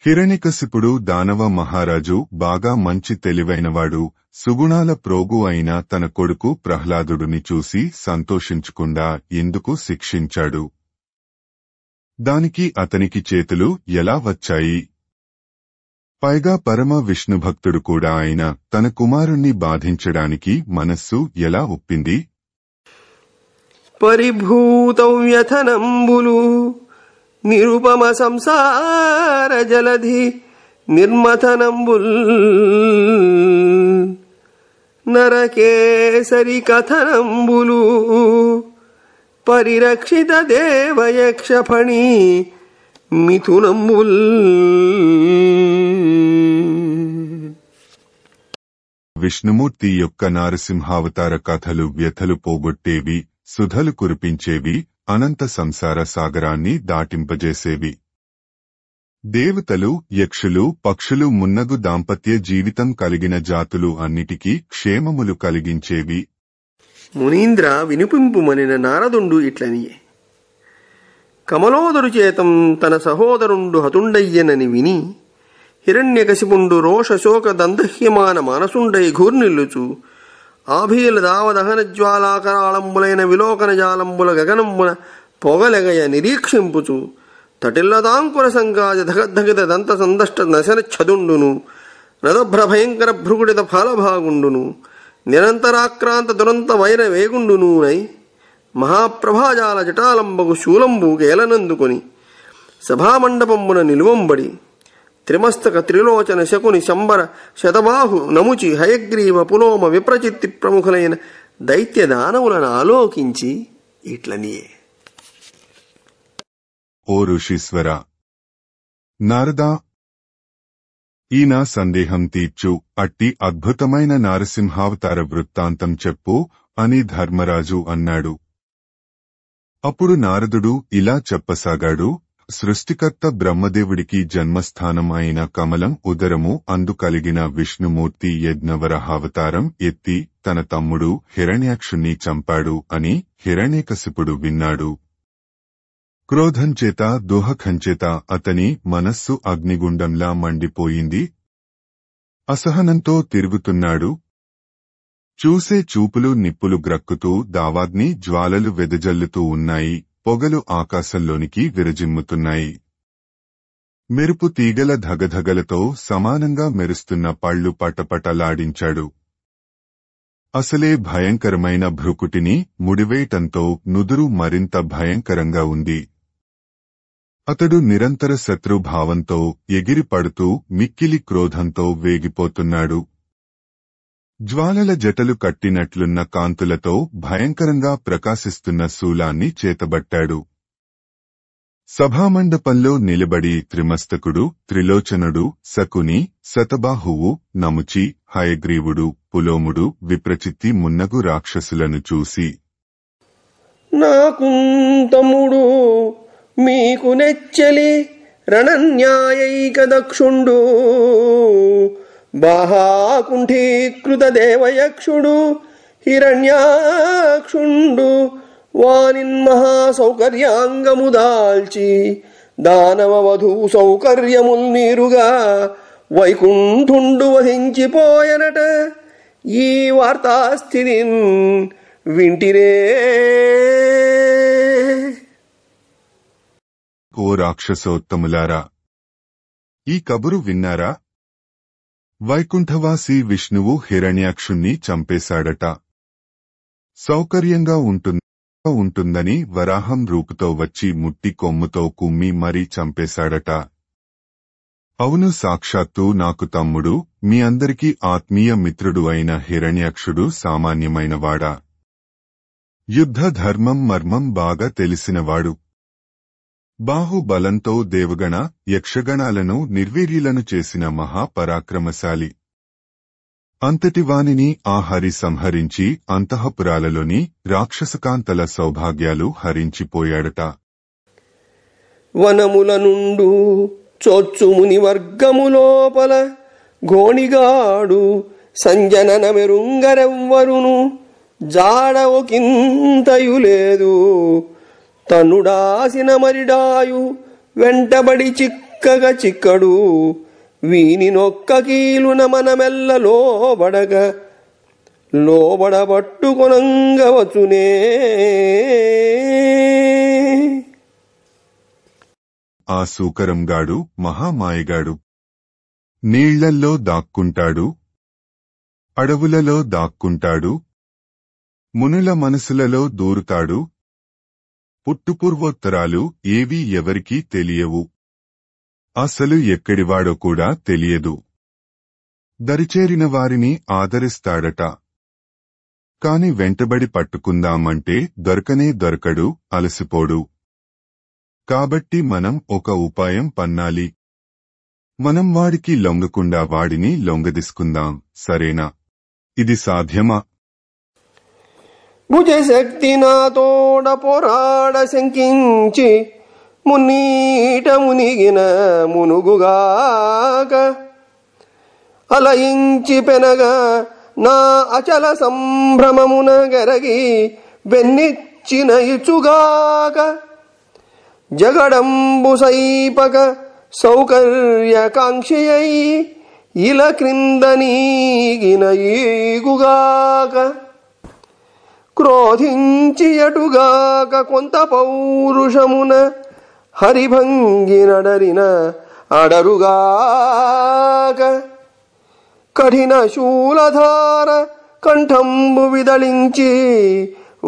Speaker 1: హిరణ్యకశిపుడు దానవ మహారాజు బాగా మంచి తెలివైనవాడు, సుగుణాల ప్రోగు అయిన తన కొడుకు ప్రహ్లాదుడిని చూసి సంతోషించకుండా ఎందుకు శిక్షించాడు? దానికి అతనికి చేతులు ఎలా వచ్చాయి? పైగా పరమ విష్ణుభక్తుడు కూడా అయిన తన కుమారుణ్ణి బాధించడానికి మనస్సు ఎలా ఒప్పింది?
Speaker 2: పరిభూతవ్యథనంబులు నిరుపమ సంసార జలధి నిర్మథనంబుల్ నరకేసరి కథనంబులు పరిరక్షిత దేవయక్షఫణి మిథునంబుల్.
Speaker 1: విష్ణుమూర్తి యొక్క నారసింహావతార కథలు వ్యథలు పోగొట్టేవి, సుధలు కురిపించేవి, అనంత సంసార సాగరాన్ని దాటింపజేసేవి. దేవతలు, యక్షులు, పక్షులు మున్నగు దాంపత్య జీవితం కలిగిన జాతులు అన్నిటికీ క్షేమములు కలిగించేవి.
Speaker 2: మునీంద్ర వినిపింపుమనిన నారదుండు ఇట్లనియే. కమలోదరు చేతం తన సహోదరుండు హతుండయ్యనని విని హిరణ్యకశిపుండు రోషశోక దందహ్యమాన మానసుండై ఘూర్నిల్లుచు ఆభీల దావదహన జ్వాలాకరాళంబులైన విలోకన జాలంబుల గగనంబుల పొగలెగయ నిరీక్షింపుచు తటిల్లదాంకుర సంగాజ ధగద్ధగిత దంత సందష్ట నశన ఛదుండును నదభ్రభయంకర భృగుడిత ఫలభాగుండును నిరంతరాక్రాంత దురంత వైర వేగుండునూనై మహాప్రభాజాల జటాలంబగు శూలంబు గేలనందుకొని సభామండపంబున నిలువంబడి త్రిమస్తక త్రిలోచన శకుని శంబర శతబాహు నముచి హయగ్రీవ పులోమ విప్రచిత్తి ప్రముఖులైన దైత్య దానవులను ఆలోకించి ఇట్లనియే.
Speaker 1: ఓ ఋషీశ్వర నారదా, ఈ నా సందేహం తీర్చు, అట్టి అద్భుతమైన నారసింహావతార వృత్తాంతం చెప్పు అని ధర్మరాజు అన్నాడు. అప్పుడు నారదుడు ఇలా చెప్పసాగాడు. సృష్టికర్త బ్రహ్మదేవుడికి జన్మస్థానం అయిన కమలం ఉదరము అందు కలిగిన విష్ణుమూర్తి యజ్ఞవరహావతారం ఎత్తి తన తమ్ముడు హిరణ్యాక్షుణ్ణి చంపాడు అని హిరణ్యకశిపుడు విన్నాడు. క్రోధంచేత దుహఖంచేత అతని మనస్సు అగ్నిగుండంలా మండిపోయింది. అసహనంతో తిరుగుతున్నాడు. చూసే చూపులు నిప్పులు గ్రక్కుతూ దావాగ్ని జ్వాలలు వెదజల్లుతూ ఉన్నాయి. పొగలు ఆకాశంలోనికి విరజిమ్ముతున్నాయి. మెరుపు తీగల ధగధగలతో సమానంగా మెరుస్తున్న పళ్ళు పటపటలాడించాడు. అసలే భయంకరమైన భ్రుకుటిని ముడివేయటంతో నుదురు మరింత భయంకరంగా ఉంది. అతడు నిరంతర శత్రుభావంతో ఎగిరిపడుతూ మిక్కిలి క్రోధంతో వేగిపోతున్నాడు. జ్వాలల జటలు కట్టినట్లున్న కాంతులతో భయంకరంగా ప్రకాశిస్తున్న శూలాన్ని చేతబట్టాడు. సభామండపంలో నిలబడి త్రిమస్తకుడు, త్రిలోచనుడు, శకుని, శతబాహువు, నముచి, హయగ్రీవుడు, పులోముడు, విప్రచిత్తి మున్నగు రాక్షసులను చూసి,
Speaker 2: నాకుంతముడు మీకు నెచ్చలి రణన్యాయైక దక్షుండు బాహాకుంఠీకృత దేవయక్షుడు హిరణ్యాక్షుండు వానిన్మహాసౌకర్యాంగము దాల్చి దానవ వధువు సౌకర్యముల్ నీరుగా వైకుంఠుండు వధించిపోయనట. ఈ వార్తాస్థితిన్ వింటిరే.
Speaker 1: ఓ రాక్షసోత్తములారా, ఈ కబురు విన్నారా? వైకుంఠవాసి విష్ణువు హిరణ్యాక్షుణ్ణి చంపేశాడట. సౌకర్యంగా ఉంటుందని వరాహం రూపుతో వచ్చి ముట్టి కొమ్ముతో కుమ్మి మరీ చంపేశాడట. అవును, సాక్షాత్తు నాకు తమ్ముడు, మీ అందరికీ ఆత్మీయ మిత్రుడు అయిన హిరణ్యాక్షుడు సామాన్యమైనవాడా? యుద్ధ ధర్మం మర్మం బాగా తెలిసినవాడు. బాహుబలంతో దేవగణ యక్షగణాలను నిర్వీర్యులను చేసిన మహాపరాక్రమశాలి. అంతటివానిని ఆ హరి సంహరించి అంతఃపురాలలోని రాక్షసకాంతల సౌభాగ్యాలు హరించిపోయాడట.
Speaker 2: వనముల నుండు చొచ్చుముని వర్గములోపల గోణిగాడు సంజనన మెరుంగరెవ్వరును జాడ ఒకింతయులేదు. తన్నుడాసిన మరిడాయు వెంటబడి చిక్కగ చిక్కడు. వీని నొక్క కీలున మనమెల్ల లోబడబట్టుకొనంగవచునే.
Speaker 1: ఆ సూకరంగాడు మహామాయగాడు. నీళ్లల్లో దాక్కుంటాడు, అడవులలో దాక్కుంటాడు, మునుల మనసులలో దూరుతాడు. పుట్టుపూర్వోత్తరాలు ఏవీ ఎవరికీ తెలియవు. అసలు ఎక్కడివాడో కూడా తెలియదు. దరిచేరిన వారిని ఆదరిస్తాడట. కాని వెంటబడి పట్టుకుందామంటే దొరకడు, అలసిపోడు. కాబట్టి మనం ఒక ఉపాయం పన్నాలి. మనం వాడికి లొంగకుండా వాడిని లొంగదీసుకుందాం, సరేనా? ఇది సాధ్యమా?
Speaker 2: భుజశక్తి నాతోడ పోరాడ శంకించి మున్నీట మునిగిన మునుగుగాక అలయించి పెనగా నా అచల సంభ్రమమున గరగి వెన్నిచ్చిన ఇచుగాక జగడంబు సైపక సౌకర్యకాంక్షయై ఇల క్రింద నీగిన ఈగుగాక క్రోధించి అటుగాక కొంత పౌరుషమున హరిభంగి నడరిన అడరుగాక కఠిన శూలధార కంఠంబు విదళించి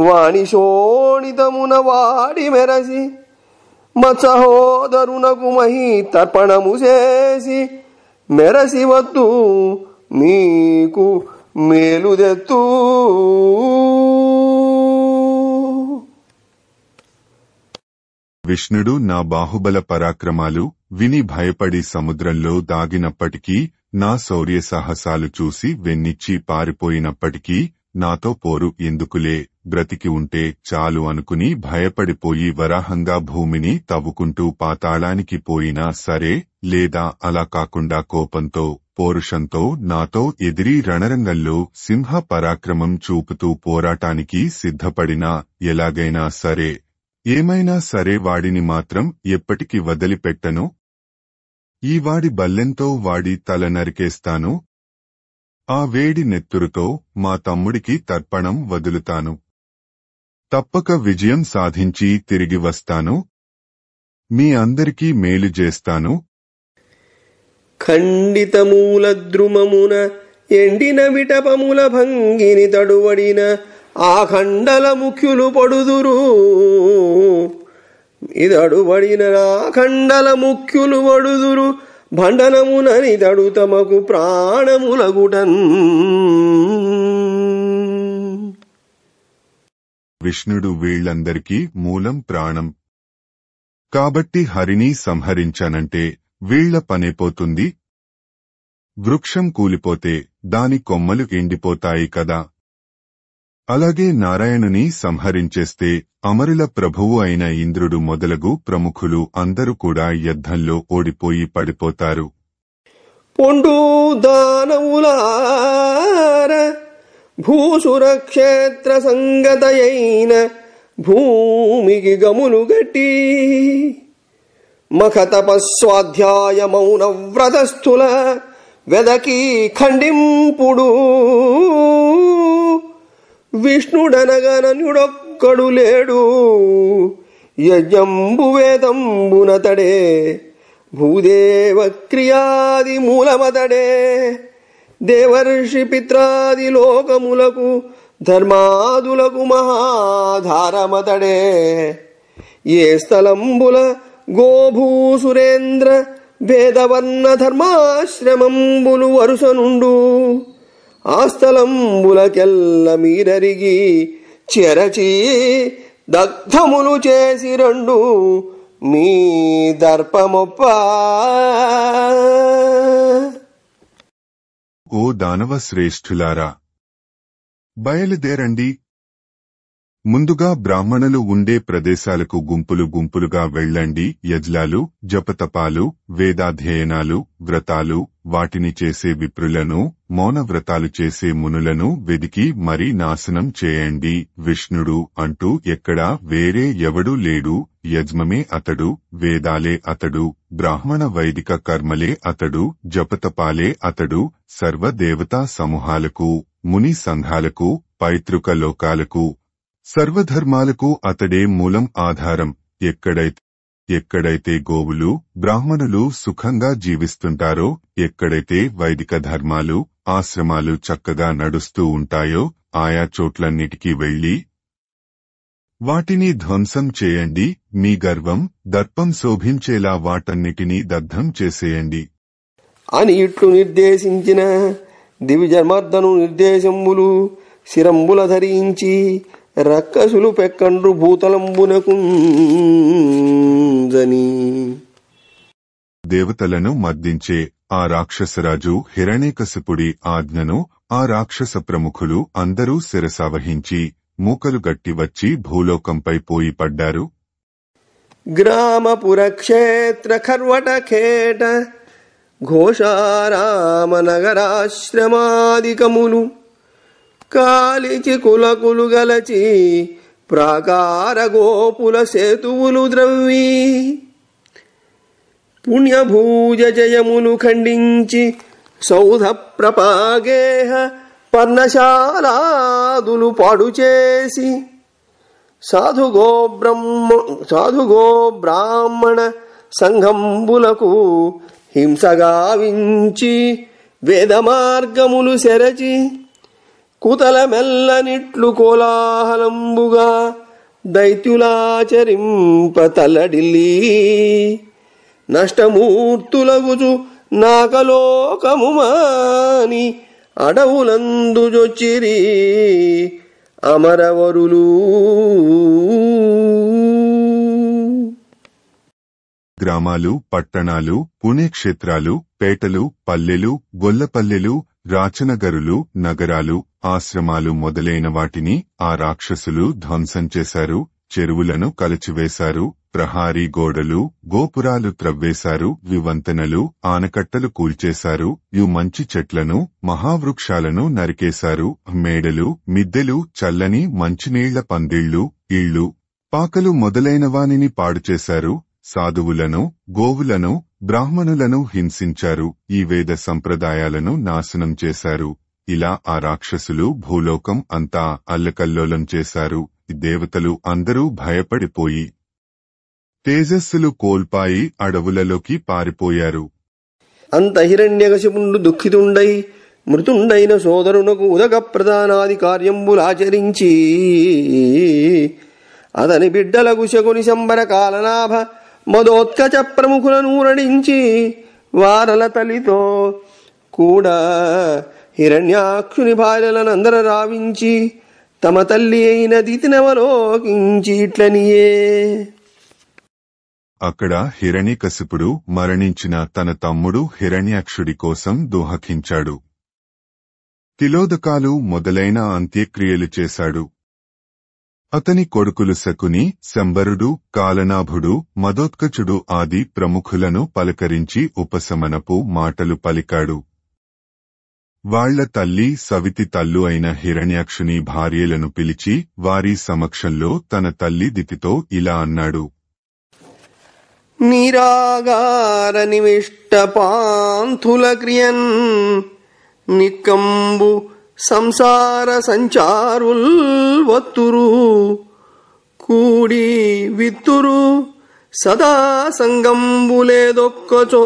Speaker 2: వాణి శోణితమున వాడి మెరసి మత్సహోదరునకు మహి తర్పణము చేసి మెరసి వద్దు మీకు మేలుదెత్తు.
Speaker 1: విష్ణుడు నా బాహుబల పరాక్రమాలు విని భయపడి సముద్రంలో దాగినప్పటికీ, నా శౌర్య సాహసాలు చూసి వెన్నిచ్చి పారిపోయినప్పటికీ నాతో పోరు ఎందుకులే, బ్రతికి ఉంటే చాలు అనుకుని భయపడిపోయి వరాహంగా భూమిని తవ్వుకుంటూ పాతాళానికి పోయినా సరే, లేదా అలా కాకుండా కోపంతో పౌరుషంతో నాతో ఎదిరి రణరంగంలో సింహ పరాక్రమం చూపుతూ పోరాటానికి సిద్ధపడినా ఎలాగైనా సరే ఏమైనా సరే వాడిని మాత్రం ఎప్పటికి వదిలిపెట్టను. ఈ వాడి బల్లెంతో వాడి తల నరికేస్తాను. ఆ వేడి నెత్తురుతో మా తమ్ముడికి తర్పణం వదులుతాను. తప్పక విజయం సాధించి తిరిగి వస్తాను. మీ అందరికీ మేలు చేస్తాను.
Speaker 2: ఖండితమూల ద్రుమమున ఎండిన విటపముల భంగిని తడువడిన ఆ ఖండల ముఖ్యులు పడుదురు. ఇదడువడిన ఆ ఖండల ముఖ్యులు పడుదురు. భండనముననిదడు తమకు ప్రాణములగుటన్.
Speaker 1: విష్ణుడు వీళ్లందరికీ మూలం ప్రాణం. కాబట్టి హరిని సంహరించానంటే వీళ్ల పనైపోతుంది. వృక్షం కూలిపోతే దాని కొమ్మలు ఎండిపోతాయి కదా. అలాగే నారాయణుని సంహరించేస్తే అమరుల ప్రభువు అయిన ఇంద్రుడు మొదలగు ప్రముఖులు అందరూ కూడా యుద్ధంలో ఓడిపోయి పడిపోతారు.
Speaker 2: పొండు దానవులార భూసురక్షేత్ర సంగతయైన భూమికి గములు గట్టి మఖ తపస్వాధ్యాయ మౌన వ్రతస్థుల వెదకి ఖండింపుడు. విష్ణుడనగననుడొక్కడు లేడు. యజ్ఞంబు వేదంబునతడే భూదేవ క్రియాది మూలమతడే. దేవర్షి పిత్రాది లోకములకు ధర్మాదులకు మహాధారమతడే. ఏ స్థలంబుల గోభూసురేంద్ర వేదవర్ణ ధర్మాశ్రమంబులు వరుసనుండు. ఆ స్థలంబులకెల్ల మీరరిగి చెరచి దగ్ధములు చేసి రెండు మీ దర్పమొప్ప.
Speaker 1: ఓ దానవ శ్రేష్ఠులారా, బయలుదేరండి. ముందుగా బ్రాహ్మణులు ఉండే ప్రదేశాలకు గుంపులు గుంపులుగా వెళ్ళండి. యజ్ఞాలు, జపతపాలు, వేదాధ్యయనాలు, వ్రతాలు, వాటిని చేసే విప్రులను, మౌన వ్రతాలు చేసే మునులను వెదికి మరీ నాశనం చేయండి. విష్ణుడు అంటూ ఎక్కడా వేరే ఎవడూ లేడు. యజ్మమే అతడు, వేదాలే అతడు, బ్రాహ్మణ వైదిక కర్మలే అతడు, జపతపాలే అతడు. సర్వదేవతా సమూహాలకు, ముని సంఘాలకు, పైతృక లోకాలకు, సర్వధర్మాలకు అతడే మూలం ఆధారం. ఎక్కడైతే గోవులు, బ్రాహ్మణులు సుఖంగా జీవిస్తుంటారో, ఎక్కడైతే వైదిక ధర్మాలు, ఆశ్రమాలు చక్కగా నడుస్తూ ఉంటాయో ఆయా చోట్లన్నిటికీ వెళ్లి వాటిని ధ్వంసం చేయండి. మీ గర్వం, దర్పం శోభించేలా వాటన్నిటినీ దగ్ధం చేసేయండి
Speaker 2: అని ఇట్లు నిర్దేశించిన దివిజమర్దను నిర్దేశంబులు శిరంబుల ధరించి రక్కసులు పెక్కండ్రు భూతలంబునకుంజని.
Speaker 1: దేవతలను మద్దించే ఆ రాక్షసరాజు హిరణ్యకశిపుడి ఆజ్ఞను ఆ రాక్షస ప్రముఖులు అందరూ శిరసావహించి మూకలు గట్టి వచ్చి భూలోకంపై పోయి పడ్డారు.
Speaker 2: గ్రామపుర క్షేత్ర ఖర్వట ఖేట ఘోషారామ నగరాశ్రమాదికములు కాలిచి కులకులు గలచి ప్రాకార గోపుల సేతువులు ద్రవ్వి పుణ్యభూజ జయములు ఖండించి సౌధ ప్రపాగేహ పర్ణశాలాదులు పాడు చేసి సాధుగో బ్రాహ్మణ సంఘంబులకు హింసగావించి వేద మార్గములు సెరచి కుతల మెల్లనిట్లు కోలాహలంబుగా దైత్యులాచరింప తల్లడిల్లి నష్టమూర్తులగుచు నాకలోకము మాని అడవులందుజొచ్చిరి అమరవరులు.
Speaker 1: గ్రామాలు, పట్టణాలు, పుణ్యక్షేత్రాలు, పేటలు, పల్లెలు, గొల్లపల్లెలు, రాచనగరులు, నగరాలు, ఆశ్రమాలు మొదలైన వాటిని ఆ రాక్షసులు ధ్వంసం చేశారు. చెరువులను కలచివేశారు. ప్రహారీ గోడలు, గోపురాలు త్రవ్వేశారు. వివంతెనలు, ఆనకట్టలు కూల్చేశారు. మంచి చెట్లను, మహావృక్షాలను నరికేశారు. మేడలు, మిద్దెలు, చల్లని మంచినీళ్ల పందిళ్లు, ఇళ్లు, పాకలు మొదలైనవానిని పాడుచేశారు, సాధువులను, గోవులను, బ్రాహ్మణులను హింసించారు, ఈ వేద సంప్రదాయాలను నాశనం చేశారు. ఇలా ఆ రాక్షసులు భూలోకం అంతా అల్లకల్లోలం చేశారు. దేవతలు అందరూ భయపడిపోయి తేజస్సులు కోల్పాయి అడవులలోకి పారిపోయారు.
Speaker 2: అంత హిరణ్యకశిపుండు దుఃఖితుండై మృతుండైన సోదరునకు ఉదక ప్రదానాది కార్యంబులాచరించి అతని బిడ్డలకు శకుని శంబర కాలనాభ మదోత్కచ ప్రముఖులను రణించి వారల తల్లితో కూడా హిరణ్యాక్షుని భార్యలనందర రావించి తమ తల్లి అయిన దితినవలోకించి ఇట్లనియే.
Speaker 1: అక్కడ హిరణ్యకశిపుడు మరణించిన తన తమ్ముడు హిరణ్యాక్షుడి కోసం దోహకించాడు. తిలోదకాలు మొదలైన అంత్యక్రియలు చేశాడు. అతని కొడుకులు శకుని, శంబరుడు, కాలనాభుడు, మదోత్కచుడు ఆది ప్రముఖులను పలకరించి ఉపశమనపు మాటలు పలికాడు. వాళ్ల తల్లి సవితి తల్లు అయిన హిరణ్యాక్షుని భార్యలను పిలిచి వారి సమక్షంలో తన తల్లి దితితో ఇలా అన్నాడు.
Speaker 2: నిరాగార నివిష్ట పాంథుల క్రియన్ నిక్కంబు సంసార సంచారుల్ వత్తురు కూడి విత్తురు సదా సంగంబులేదొక్కచో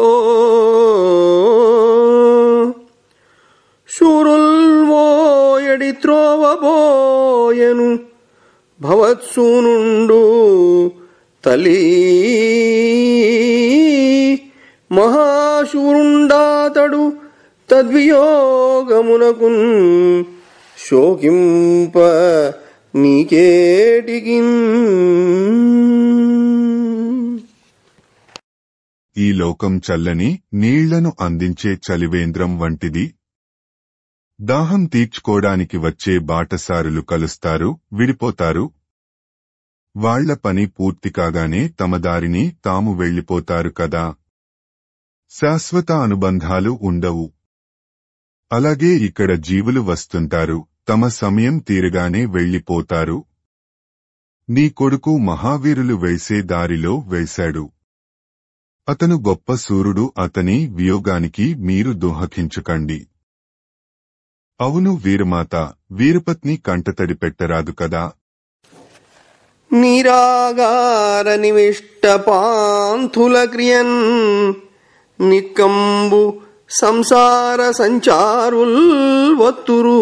Speaker 2: శూరుల్వోయడి త్రోవబోయను భవత్సూనుండు తలీ మహాశూరుండాతడు తద్వియోగమునకున్ శోకింప నీకేటికిన్.
Speaker 1: ఈ లోకం చల్లని నీళ్లను అందించే చలివేంద్రం వంటిది. దాహం తీర్చుకోడానికి వచ్చే బాటసారులు కలుస్తారు, విడిపోతారు. వాళ్ల పని పూర్తి కాగానే తమ దారిని తాము వెళ్లిపోతారు కదా. శాశ్వత అనుబంధాలు ఉండవు. అలాగే ఇక్కడ జీవులు వస్తుంటారు, తమ సమయం తీరగానే వెళ్లిపోతారు. నీ కొడుకు మహావీరులు వేసే దారిలో వేశాడు. అతను గొప్ప సూర్యుడు, అతని వియోగానికి మీరు దోహకించకండి. అవును వీరమాత, వీరపత్ని కంటతడి పెట్టరాదు కదా.
Speaker 2: నిరాగార నివిష్ట పాంథుల క్రియన్ నిక్కంబు సంసార సంచారుల్ వత్తురు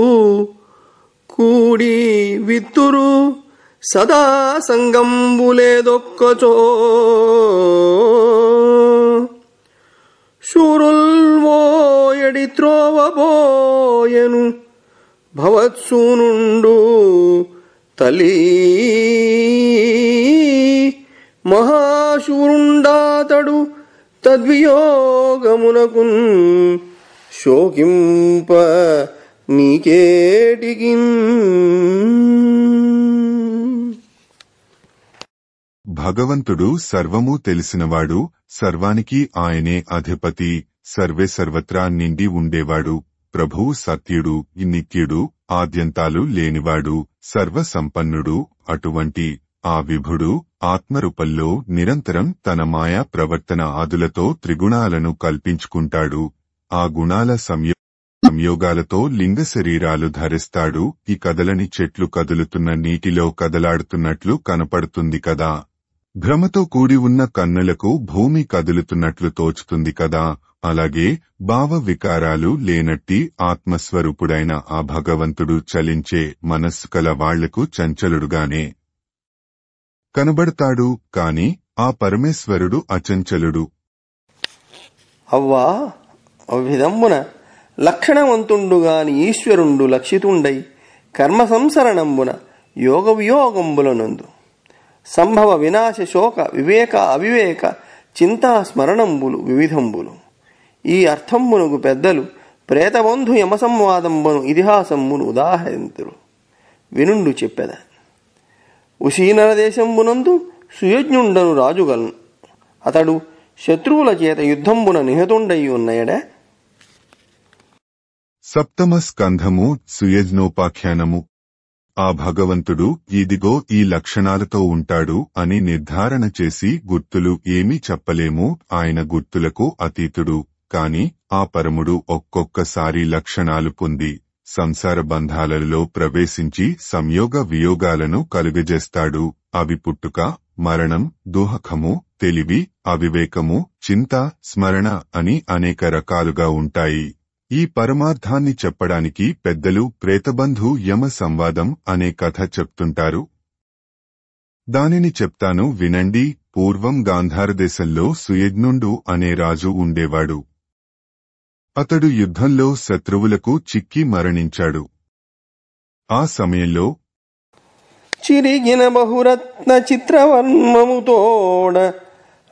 Speaker 2: కూడి విత్తురు సదా సంగంబులేదొక్కచో శూరుల్వోయడి త్రోవబోయను భవత్సూనుండు తలీ మహాశూరుండాతడు తద్వియోగమునకున్ శోకింప నీకేటికిన్.
Speaker 1: భగవంతుడు సర్వము తెలిసినవాడు, సర్వానికి ఆయనే అధిపతి, సర్వే సర్వత్రా నిండి ఉండేవాడు. ప్రభువు సత్యుడు, నిత్యుడు, ఆద్యంతాలు లేనివాడు, సర్వసంపన్నుడు. అటువంటి ఆ విభుడు ఆత్మరూపంలో నిరంతరం తన మాయా ప్రవర్తన ఆదులతో త్రిగుణాలను కల్పించుకుంటాడు. ఆ గుణాల సంయోగాలతో లింగ శరీరాలు ధరిస్తాడు. ఈ కదలని చెట్లు కదులుతున్న నీటిలో కదలాడుతున్నట్లు కనపడుతుంది కదా. భ్రమతో కూడి ఉన్న కన్నులకు భూమి కదులుతున్నట్లు తోచుతుంది కదా. అలాగే భావ వికారాలు లేనట్టి ఆత్మస్వరూపుడైన ఆ భగవంతుడు చలించే మనస్సు కల వాళ్లకు చంచలుడుగానే కనబడతాడు. కాని ఆ పరమేశ్వరుడు అచంచలుడు.
Speaker 2: అవ్వా అవిధంబున లక్షణవంతుండుగాని ఈశ్వరుండు లక్షితుండై కర్మ సంసరణంబున యోగ వియోగంబులనందు సంభవ వినాశ శోక వివేక అవివేక చింతా స్మరణంబులు వివిధంబులు. ఈ అర్థంబునకు పెద్దలు ప్రేతబంధు యమసంవాదంబును ఇతిహాసంబును ఉదాహరింతురు. వినుండు చెప్పెద. ఉశీనర దేశంబునందు సుయజ్ఞుండను రాజుగలను. అతడు శత్రువుల చేత యుద్ధంబున నిహతుండై ఉన్నయడే.
Speaker 1: సప్తమ స్కంధము సుయజ్ఞోపాఖ్యానము. ఆ భగవంతుడు ఇదిగో ఈ లక్షణాలతో ఉంటాడు అని నిర్ధారణ చేసి గుర్తులు ఏమీ చెప్పలేము. ఆయన గుర్తులకు అతీతుడు. కాని ఆ పరముడు ఒక్కొక్కసారి లక్షణాలు పొంది సంసార బంధాలలో ప్రవేశించి సంయోగ వియోగాలను కలుగజేస్తాడు. అవి పుట్టుక, మరణం, దుఃఖము, తెలివి, అవివేకము, చింత, స్మరణ అని అనేక రకాలుగా ఉంటాయి. ఈ పరమార్థాన్ని చెప్పడానికి పెద్దలు ప్రేతబంధు యమ సంవాదం అనే కథ చెప్తుంటారు. దానిని చెప్తాను వినండి. పూర్వం గాంధారదేశంలో సుయజ్ఞుండు అనే రాజు ఉండేవాడు. అతడు యుద్ధంలో శత్రువులకు చిక్కి మరణించాడు. ఆ సమయంలో
Speaker 2: చిరిగిన బహురత్న చిత్రవర్మముతోడ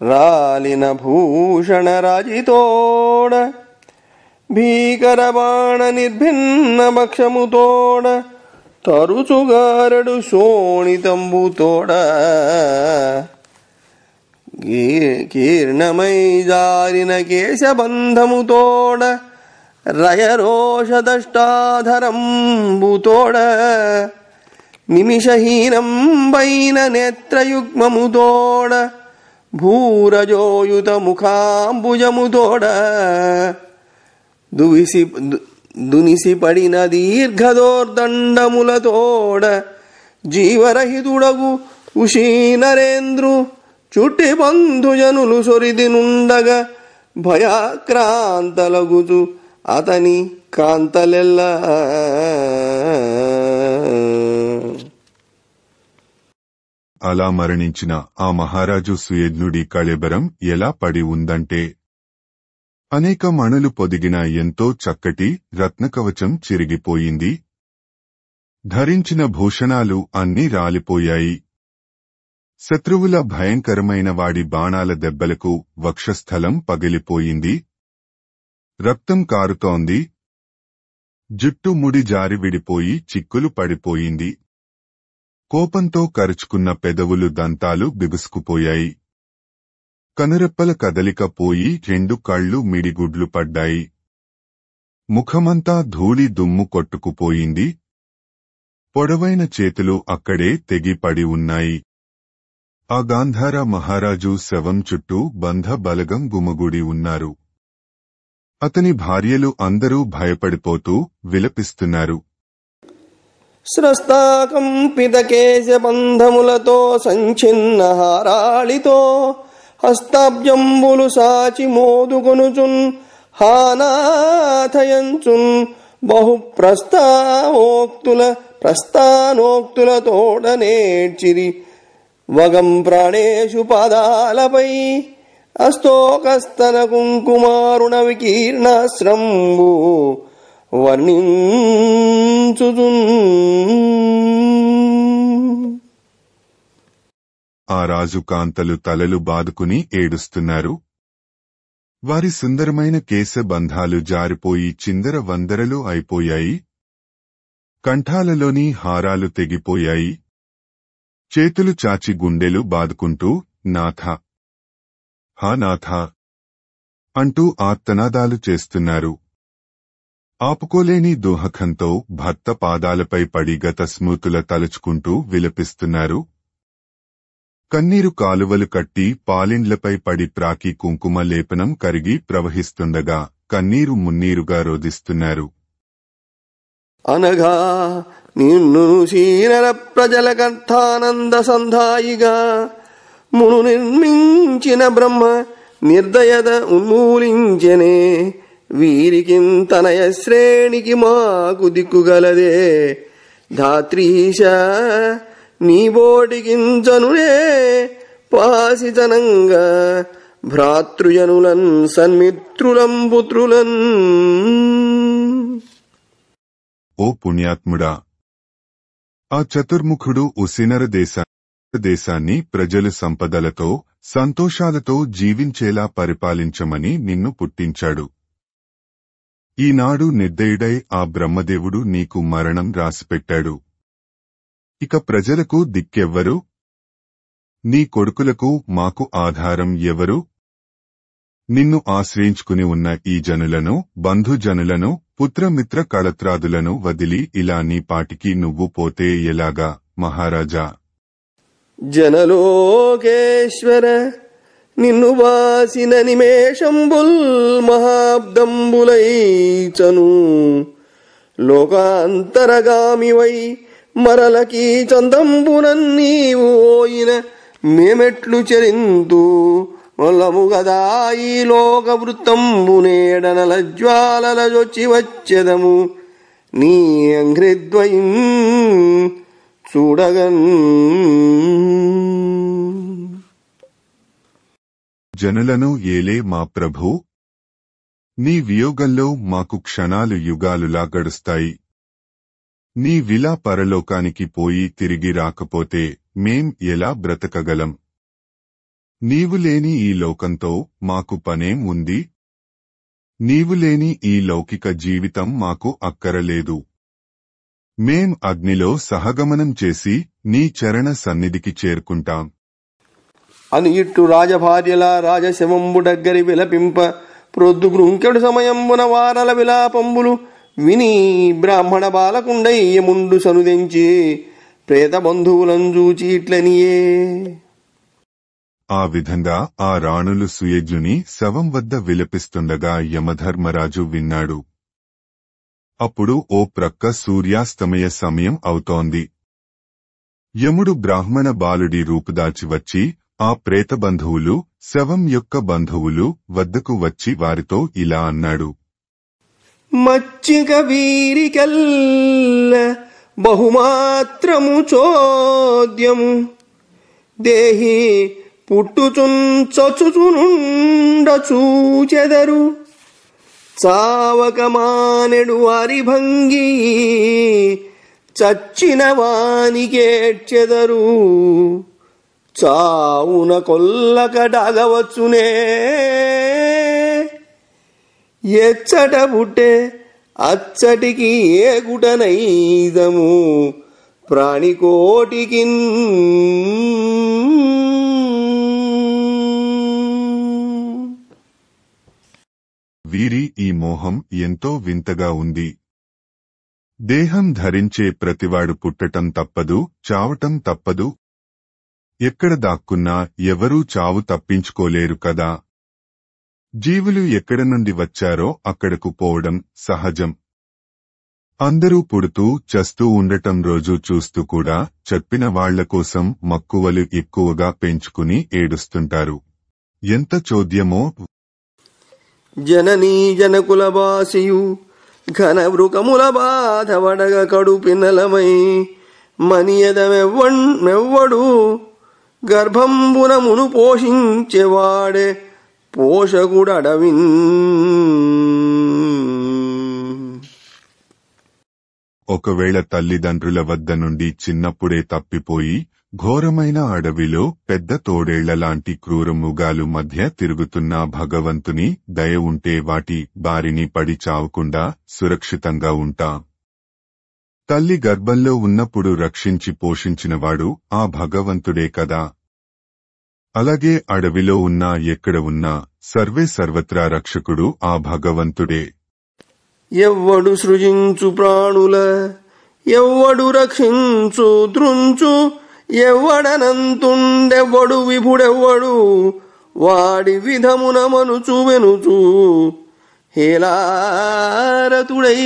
Speaker 2: రాలిన భూషణ రాజితోడ భీకర బాణ నిర్భిన్న భక్షముతోడ తరుచుగారడు శోణితంబుతోడ కీర్ణమై జారిన కేశబంధముతోడ రయరోషదష్టాధరంబుతోడ నిమిషహీనంబైన నేత్రయుగ్మముతోడ భూరజోయుత ముఖాంబుజముతోడ దునిసిపడిన దీర్ఘదోర్దండములతోడ జీవరహితుడగు ఉషీనరేంద్రు చుట్టి బంధుజనులు సొరిది నుండగా భయాక్రాంతలగుచు అతని కాంతలెల్ల.
Speaker 1: అలా మరణించిన ఆ మహారాజు సుయజ్ఞుడి కళేబరం ఎలా పడి ఉందంటే అనేక మణులు పొదిగిన ఎంతో చక్కటి రత్నకవచం చిరిగిపోయింది. ధరించిన భూషణాలు అన్నీ రాలిపోయాయి. శత్రువుల భయంకరమైన వాడి బాణాల దెబ్బలకు వక్షస్థలం పగిలిపోయింది. రక్తం కారుతోంది. జుట్టు ముడి జారి విడిపోయి చిక్కులు పడిపోయింది. కోపంతో కరుచుకున్న పెదవులు దంతాలు బిగుసుకుపోయాయి. కనురెప్పల కదలిక పోయి 2 కళ్ళు మిడిగుడ్లు పడ్డాయి. ముఖమంతా ధూళి దుమ్ము కొట్టుకుపోయింది. పొడవైన చేతులు అక్కడే తెగిపడి ఉన్నాయి. ఆ గాంధార మహారాజు శవం చుట్టూ బంధ బలగం గుమగుడి ఉన్నారు. అతని భార్యలు అందరూ భయపడిపోతూ విలపిస్తున్నారు.
Speaker 2: స్రస్తాకంపిత కేశబంధములతో సంచిన్న హారాళితో హస్తాబ్జంబులు సాచి మోదుకొనుచున్ హానాథయంచున్ బహు ప్రస్థానోక్తులతోడ నేర్చిరి వగం ప్రాణేషు పాదాలపై అస్తోకస్తన కుంకుమారుణ వికీర్ణాశ్రంబు వర్ణించుచున్.
Speaker 1: ఆ రాజు కాంతలు తలలు బాదుకుని ఏడుస్తున్నారు. వారి సుందరమైన కేశబంధాలు జారిపోయి చిందర వందరలు అయిపోయాయి. కంఠాలలోని హారాలు తెగిపోయాయి. చేతులు చాచి గుండెలు బాదుకుంటూ నాథ, హా నాథ అంటూ ఆర్తనాదాలు చేస్తున్నారు. ఆపుకోలేని దుఃఖంతో భర్త పాదాలపై పడి గత స్మృతుల తలుచుకుంటూ విలపిస్తున్నారు. కన్నీరు కాలువలు కట్టి పాలిండ్లపై పడి ప్రాకి కుంకుమ లేపనం కరిగి ప్రవహిస్తుండగా కన్నీరు మున్నీరుగా రోదిస్తున్నారు.
Speaker 2: అనగా నిన్ను శీనర ప్రజలకర్థానంద సంధాయిగా మును నిర్మించిన బ్రహ్మ నిర్దయత ఉన్మూలించనే వీరికింతనయ శ్రేణికి మాకు దిక్కుగలదే ధాత్రీశ నీ బోటికించనునే పాసితనంగా భ్రాతృజనులన్ సన్మిత్రులం పుత్రులన్.
Speaker 1: ఓ పుణ్యాత్ముడా, ఆ చతుర్ముఖుడు ఉసినర దేశాన్ని ప్రజలు సంపదలతో సంతోషాలతో జీవించేలా పరిపాలించమని నిన్ను పుట్టించాడు. ఈనాడు నిర్దయుడై ఆ బ్రహ్మదేవుడు నీకు మరణం రాసిపెట్టాడు. ఇక ప్రజలకు దిక్కెవ్వరు? నీ కొడుకులకు మాకు ఆధారం ఎవరు? నిన్ను ఆశ్రయించుకుని ఉన్న ఈ జనులను, బంధుజనులను, పుత్రమిత్ర కళత్రాదులను వదిలి ఇలా నీ పాటికి నువ్వు పోతే ఎలాగా మహారాజా?
Speaker 2: జనలోకేశ్వర నిన్ను వాసిన నిమేషంబుల్ మహాబ్దంబులైచను లోకాంతరగామివై మరలకి చందంబునన్ నీవు ఓయిన మేమెట్లు చరింతు మొల్లము గదా ఈ లోక వృత్తంబునేడనల జ్వాలలజొచ్చి వచ్చెదము నీ అంఘ్రిద్వయం చూడగన్.
Speaker 1: జనులను ఏలే మా ప్రభూ, నీ వియోగంలో మాకు క్షణాలు యుగాలులా గడుస్తాయి. నీ విలా పరలోకానికి పోయి తిరిగి రాకపోతే మేం ఎలా బ్రతకగలం? నీవు లేని ఈ లోకంతో మాకు పనేం ఉంది? నీవు లేని ఈ లౌకిక జీవితం మాకు అక్కరలేదు. మేం అగ్నిలో సహగమనం చేసి నీ చరణ సన్నిధికి చేరుకుంటాం
Speaker 2: అని ఇట్టు రాజభార్యల రాజశవంబు దగ్గరి విలపింప ప్రొద్దుగ్రుంకెడు సమయంబున వారల విలాపంబులు విని బ్రాహ్మణ బాలకుండయ్యముండు సనుదెంచి ప్రేత బంధువులంజూచి ఇట్లనియే.
Speaker 1: ఆ విధంగా ఆ రాణులు సుయజ్ఞుని శవం వద్ద విలపిస్తుండగా యమధర్మరాజు విన్నాడు. అప్పుడు ఓ ప్రక్క సూర్యాస్తమయ సమయం అవుతోంది. యముడు బ్రాహ్మణ బాలుడి రూపుదాల్చి వచ్చి ఆ ప్రేత బంధువులు, శవం యొక్క బంధువులు వద్దకు వచ్చి వారితో ఇలా అన్నాడు.
Speaker 2: మచ్చిక వీరికెల్ల బహుమాత్రము చోద్యము దేహి పుట్టుచున్ చచుచునుండ చూచెదరు చావక మానెడు వారి భంగి చచ్చిన వానికేడ్చెదరు చావున కొల్లక డాగవచ్చునే ఎచ్చట పుట్టే అచ్చటికి ఏగుటనైదము ప్రాణికోటికిన్.
Speaker 1: వీరి ఈ మోహం ఎంతో వింతగా ఉంది. దేహం ధరించే ప్రతివాడు పుట్టటం తప్పదు, చావటం తప్పదు. ఎక్కడ దాక్కున్నా ఎవరూ చావు తప్పించుకోలేరు కదా. జీవులు ఎక్కడ నుండి వచ్చారో అక్కడకు పోవడం సహజం. అందరూ పుడుతూ చస్తూ ఉండటం రోజూ చూస్తూ కూడా చెప్పిన వాళ్ల కోసం మక్కువలు ఎక్కువగా పెంచుకుని ఏడుస్తుంటారు. ఎంత చోద్యమో!
Speaker 2: జననీ జనకుల బాసియు ఘన వృకముల బాధవడగ కడుపినలమై మనియదమెవ్వడు గర్భంబునమును పోషించేవాడే పోషకుడడవిన్.
Speaker 1: ఒకవేళ తల్లిదండ్రుల వద్ద నుండి చిన్నప్పుడే తప్పిపోయి ఘోరమైన అడవిలో పెద్ద తోడేళ్లలాంటి క్రూర మృగాలు మధ్య తిరుగుతున్న భగవంతుని దయ ఉంటే వాటి బారిని పడి చావకుండా సురక్షితంగా ఉంటాం. తల్లి గర్భంలో ఉన్నప్పుడు రక్షించి పోషించినవాడు ఆ భగవంతుడే కదా. అలాగే అడవిలో ఉన్నా ఎక్కడ ఉన్నా సర్వే సర్వత్రా రక్షకుడు ఆ భగవంతుడే.
Speaker 2: ఎవ్వడు సృజించు ప్రాణుల ఎవ్వడు రక్షించు దృంచు ఎవ్వడనంతుండెవ్వడు విభుడెవ్వడు వాడి విధమున మనుచు వెనుచు హేలారతుడై.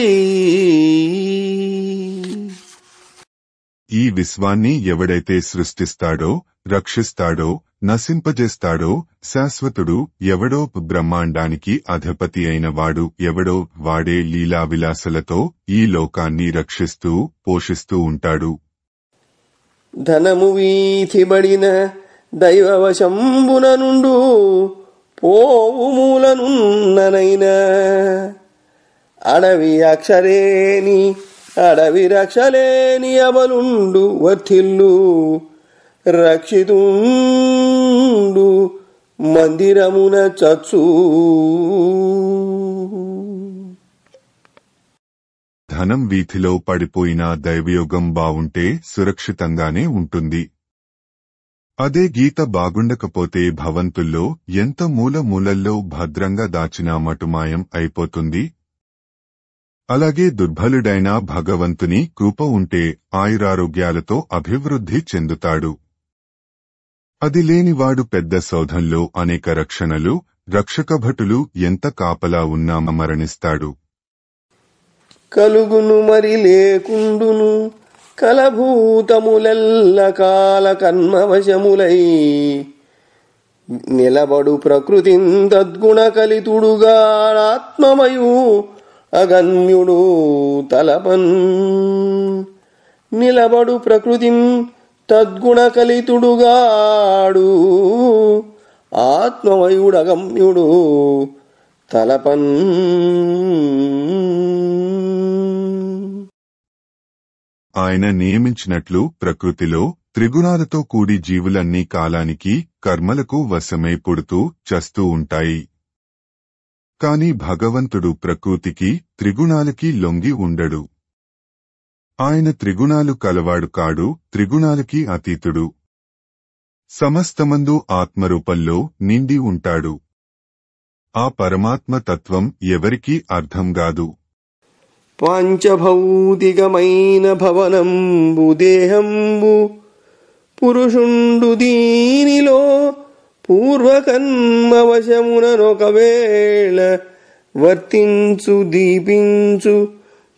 Speaker 1: ఈ విశ్వాన్ని ఎవడైతే సృష్టిస్తాడో, రక్షిస్తాడో, నశింపజేస్తాడో శాశ్వతుడు ఎవడో, బ్రహ్మాండానికి అధిపతి అయిన వాడు ఎవడో వాడే లీలా విలాసలతో ఈ లోకాన్ని రక్షిస్తూ పోషిస్తూ ఉంటాడు.
Speaker 2: ధనము వీధిబడిన దైవవశంబున నుండు పోవు మూలనున్ననైనా అడవి అక్షరేని అడవి రక్షలేని అబలుండు వర్థిల్లు రక్షితుండు మందిరమున చచ్చు.
Speaker 1: ధనం వీధిలో పడిపోయినా దైవయోగం బావుంటే సురక్షితంగానే ఉంటుంది. అదే గీత బాగుండకపోతే భవంతుల్లో ఎంత మూలమూలల్లో భద్రంగా దాచినా మటుమాయం అయిపోతుంది. అలాగే దుర్బలుడైన భగవంతుని కృప ఉంటే ఆయురారోగ్యాలతో అభివృద్ధి చెందుతాడు. అది లేనివాడు పెద్ద సౌధంలో అనేక రక్షణలు, రక్షకభటులు ఎంత కాపలా ఉన్నా మరణిస్తాడు.
Speaker 2: కలుగును మరి లేకుండును కలభూతములెల్ల కాల కర్మవశములై నిలబడు ప్రకృతిన్ తద్గుణ కలితుడుగా ఆత్మమయు అగమ్యుడు తలపన్. నిలబడు ప్రకృతిన్ తద్గుణ కలితుడుగాడు ఆత్మమయుడగమ్యుడు తలపన్.
Speaker 1: ఆయన నియమించినట్లు ప్రకృతిలో త్రిగుణాలతో కూడి జీవులన్నీ కాలానికి, కర్మలకు వశమై పుడుతూ చస్తూ ఉంటాయి. కాని భగవంతుడు ప్రకృతికి, త్రిగుణాలకి లొంగి ఉండడు. ఆయన త్రిగుణాలు కలవాడు కాడు, త్రిగుణాలకి అతీతుడు. సమస్తమందు ఆత్మరూపంలో నిండి ఉంటాడు. ఆ పరమాత్మ తత్వం ఎవరికీ అర్థంగాదు.
Speaker 2: పాంచభౌతికమైన భవనంబు దేహంబు పురుషుండు దీనిలో పూర్వకర్మవశముననొకవేళ వర్తించు దీపించు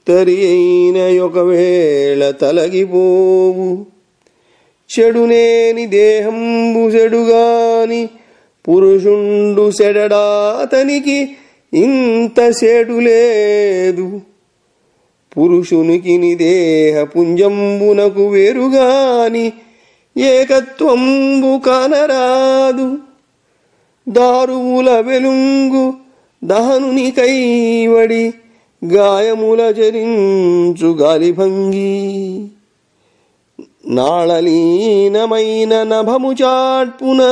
Speaker 2: తరి అయిన ఒకవేళ తలగిపోవు. చెడునేని దేహంబు చెడుగాని పురుషుండు సెడడాతనికి ఇంత చెడు లేదు. పురుషునికి నిదేహ పుంజంబునకు వేరుగాని ఏకత్వంబు కానరాదు. దారువుల వెలుంగు దహనుని కైవడి గాయముల చరించు గాలిభంగి. నాళలీనమైన నభము చాట్పున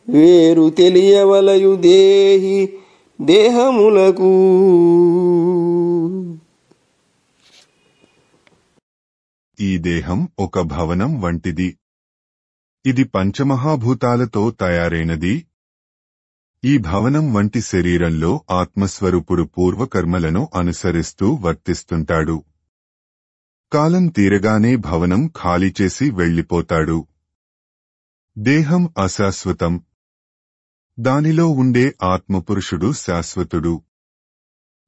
Speaker 2: వేరు తెలియవలయు దేహి దేహములకు.
Speaker 1: ఈ దేహం ఒక భవనం వంటిది. ఇది పంచమహాభూతాలతో తయారైనది. ఈ భవనం వంటి శరీరంలో ఆత్మస్వరూపుడు పూర్వకర్మలను అనుసరిస్తూ వర్తిస్తుంటాడు. కాలం తీరగానే భవనం ఖాళీ చేసి వెళ్లిపోతాడు. దేహం అశాశ్వతం. దానిలో ఉండే ఆత్మపురుషుడు శాశ్వతుడు.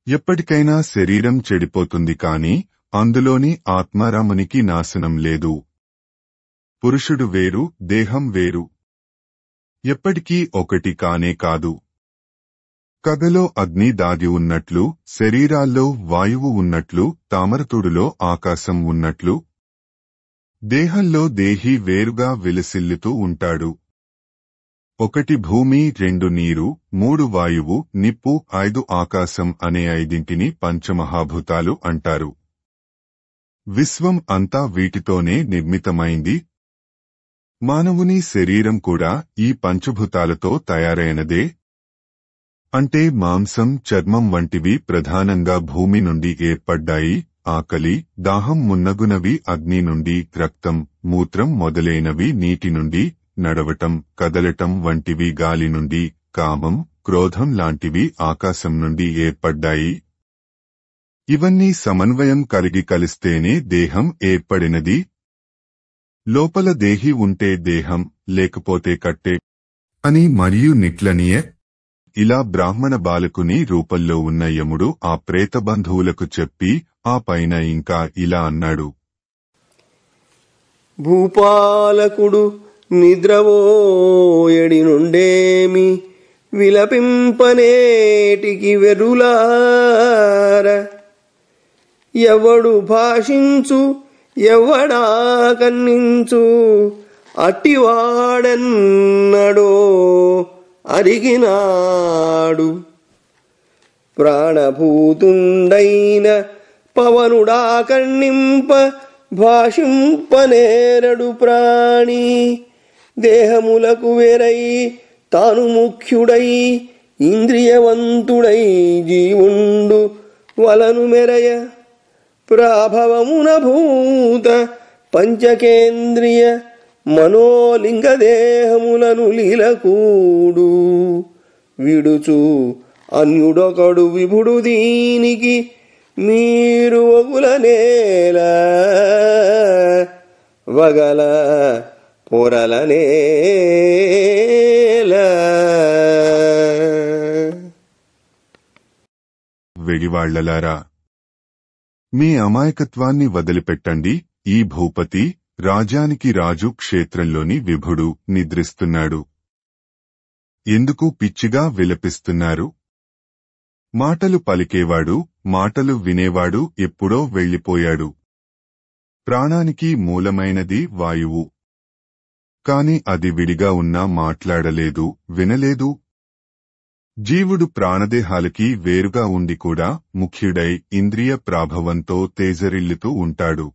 Speaker 1: ఎప్పటికైనా శరీరం చెడిపోతుంది కాని అందులోని ఆత్మారామునికి నాశనం లేదు. పురుషుడు వేరు, దేహం వేరు. ఎప్పటికీ ఒకటి కానే కాదు. కథలో అగ్ని దాగి ఉన్నట్లు, శరీరాల్లో వాయువు ఉన్నట్లు, తామరతుడులో ఆకాశం ఉన్నట్లు దేహంలో దేహి వేరుగా విలసిల్లుతూ ఉంటాడు. 1 భూమి, 2 నీరు, 3 వాయువు, నిప్పు, 5 ఆకాశం అనే 5ంటిని పంచమహాభూతాలు అంటారు. విశ్వం అంతా వీటితోనే నిర్మితమైంది. మానవుని శరీరం కూడా ఈ పంచభూతాలతో తయారైనదే. అంటే మాంసం, చర్మం వంటివి ప్రధానంగా భూమి నుండి ఏర్పడ్డాయి. ఆకలి, దాహం మున్నగునవి అగ్ని నుండి, రక్తం, మూత్రం మొదలైనవి నీటి నుండి, నడవటం, కదలటం వంటివి గాలి నుండి, కామం, క్రోధం లాంటివి ఆకాశం నుండి ఏర్పడ్డాయి. ఇవన్నీ సమన్వయం కలిస్తేనే దేహం ఏర్పడినది. లోపల దేహి ఉంటే దేహం, లేకపోతే కట్టే అని మరియు నిట్లనియే. ఇలా బ్రాహ్మణ బాలకుని రూపంలో ఉన్న యముడు ఆ ప్రేత బంధువులకు చెప్పి ఆ పైన ఇంకా ఇలా అన్నాడు.
Speaker 2: భూపాలకుడు నిద్రవోయడి నుండేమి విలపింపనేటికి వెరులార. ఎవడు భాషించు ఎవడా కన్నించు అట్టివాడన్నడో అరిగినాడు. ప్రాణభూతుండైన పవనుడా కన్నింప భాషింపనేరడు ప్రాణి. దేహములకు వేరై తాను ముఖ్యుడై ఇంద్రియవంతుడై జీవుండు వలను మెరయ. ప్రాభవమున భూత పంచకేంద్రియ మనోలింగదేహములను లీలకూడు విడుచు అన్యుడొకడు విభుడు దీనికి మీరు ఒగులనేల వగల పొరలనేల.
Speaker 1: వెడివాళ్లలారా, మీ అమాయకత్వాన్ని వదిలిపెట్టండి. ఈ భూపతి రాజానికి రాజు క్షేత్రంలోని విభుడు నిద్రిస్తున్నాడు. ఎందుకు పిచ్చిగా విలపిస్తున్నారు? మాటలు పలికేవాడు, మాటలు వినేవాడు ఎప్పుడో వెళ్ళిపోయాడు. ప్రాణానికి మూలమైనది వాయువు. కాని అది విడిగా ఉన్నా మాట్లాడలేదు, వినలేదు. జీవుడు ప్రాణదేహాలకి వేరుగా ఉండి కూడా ముఖ్యుడై ఇంద్రియ ప్రాభవంతో తేజరిల్లుతూ ఉంటాడు.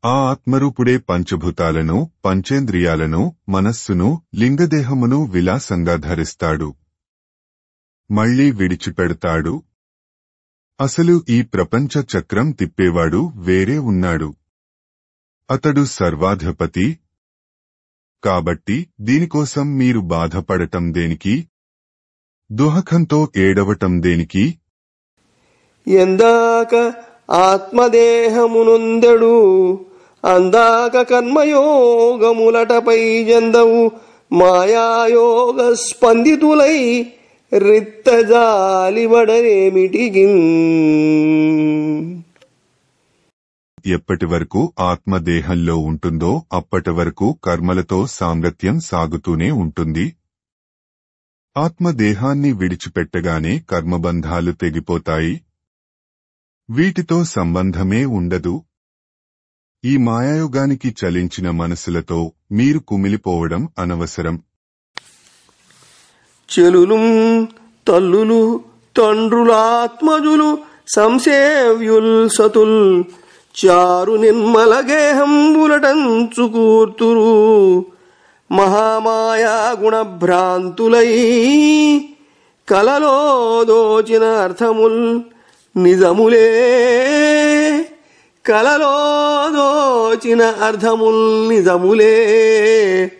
Speaker 1: ఆ ఆత్మరూపుడే పంచభూతాలను, పంచేంద్రియాలను, మనస్సును, లింగదేహమును విలాసంగా ధరిస్తాడు. మళ్లీ విడిచిపెడతాడు. అసలు ఈ ప్రపంచ చక్రం తిప్పేవాడు వేరే ఉన్నాడు. అతడు సర్వాధిపతి. కాబట్టి దీనికోసం మీరు బాధపడటం దేనికి? దుఃఖంతో ఏడవటం దేనికి?
Speaker 2: ఎందాక ఆత్మదేహమునొందెడు అందాక కర్మయోగములటపై జందవు మాయాయోగ స్పందితులై రిత్తజాలివడనేమిటిగిన్.
Speaker 1: ఎప్పటి వరకు ఆత్మదేహంలో ఉంటుందో అప్పటి వరకు కర్మలతో సాంగత్యం సాగుతూనే ఉంటుంది. ఆత్మదేహాన్ని విడిచిపెట్టగానే కర్మబంధాలు తెగిపోతాయి. వీటితో సంబంధమే ఉండదు. ఈ మాయాయుగానికి చలించిన మనసులతో మీరు కుమిలిపోవడం అనవసరం.
Speaker 2: చెలులు తల్లులు తండ్రులాత్మజులు సంసేవ్యుల్ సతుల్ చారు నిర్మల గేహంబులటంచుకూర్తురు మహామాయా గుణభ్రాంతులై కలలో దోచిన అర్థముల్ నిజములే. కలలో దోచిన అర్థముల్ నిజములే.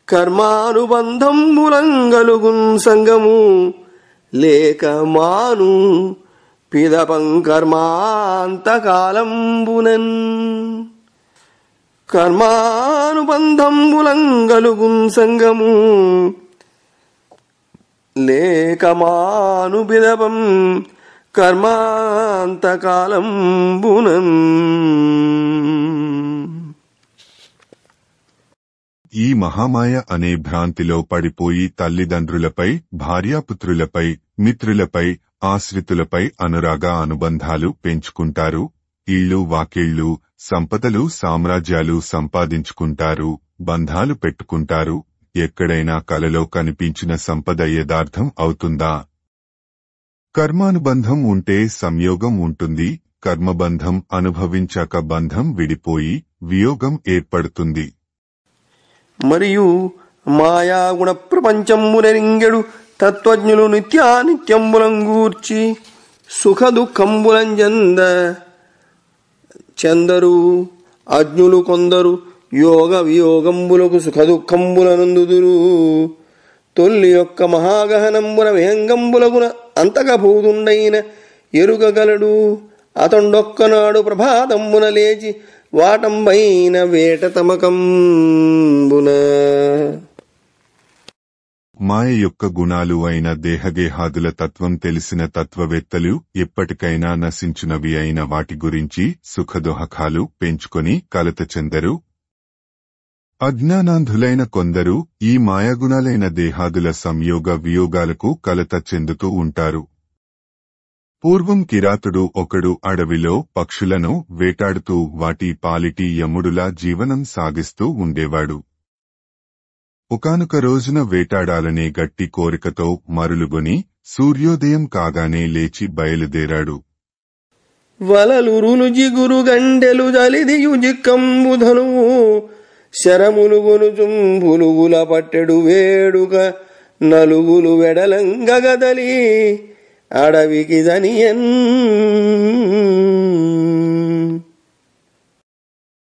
Speaker 2: కర్మానుబంధంబులంగలుగున్ సంగము లేక మాను పిదపం కర్మాంతకాలంబునన్. కర్మానుబంధంబులంగలుగున్ సంగము లేక మాను పిదపం కర్మాంతకాలంబునన్.
Speaker 1: ఈ మహామాయ అనే భ్రాంతిలో పడిపోయి తల్లిదండ్రులపై, భార్యాపుత్రులపై, మిత్రులపై, ఆశ్రితులపై అనురాగ అనుబంధాలు పెంచుకుంటారు. ఇళ్ళు వాకిళ్ళు, సంపదలు, సామ్రాజ్యాలు సంపాదించుకుంటారు, బంధాలు పెట్టుకుంటారు. ఎక్కడైనా కలలో కనిపించిన సంపద యథార్థం అవుతుందా? కర్మానుబంధం ఉంటే సంయోగం ఉంటుంది. కర్మబంధం అనుభవించాక బంధం విడిపోయి వియోగం ఏర్పడుతుంది.
Speaker 2: మరియు మాయాగుణ ప్రపంచంబునరింగెడు తత్వజ్ఞులు నిత్యానిత్యంబులంగూర్చి సుఖ దుఃఖంబులంజంద చందరు. అజ్ఞులు కొందరు యోగ వియోగంబులకు సుఖ దుఃఖంబులనందుదురు. తొల్లి యొక్క మహాగహనంబున విహంగంబులగున అంతకభూతుండైన ఎరుగగలడు. అతొండొక్కనాడు ప్రభాతంబున లేచి వాటంబైన వేట తమకంబున.
Speaker 1: మాయ యొక్క గుణాలు అయిన దేహగేహాదుల తత్వం తెలిసిన తత్వవేత్తలు ఎప్పటికైనా నశించునవి అయిన వాటి గురించి సుఖదుఃఖాలు పెంచుకొని కలత చెందరు. అజ్ఞానాంధులైన కొందరు ఈ మాయాగుణాలైన దేహాదుల సంయోగ వియోగాలకు కలత చెందుతూ ఉంటారు. పూర్వం కిరాతుడు ఒకడు అడవిలో పక్షులను వేటాడుతూ వాటి పాలిటి యముడులా జీవనం సాగిస్తూ ఉండేవాడు. ఒకానొక రోజున వేటాడాలనే గట్టి కోరికతో మరులుగొని సూర్యోదయం కాగానే లేచి బయలుదేరాడు.
Speaker 2: వలలురులు జిగురు గండెలు జలిదియు జిక్కంబుధనువు శరములు గొనుచుంబులుగుల పట్టెడు వేడుక నలుగులు వెడలంగగదలి అడవికి దనియన్.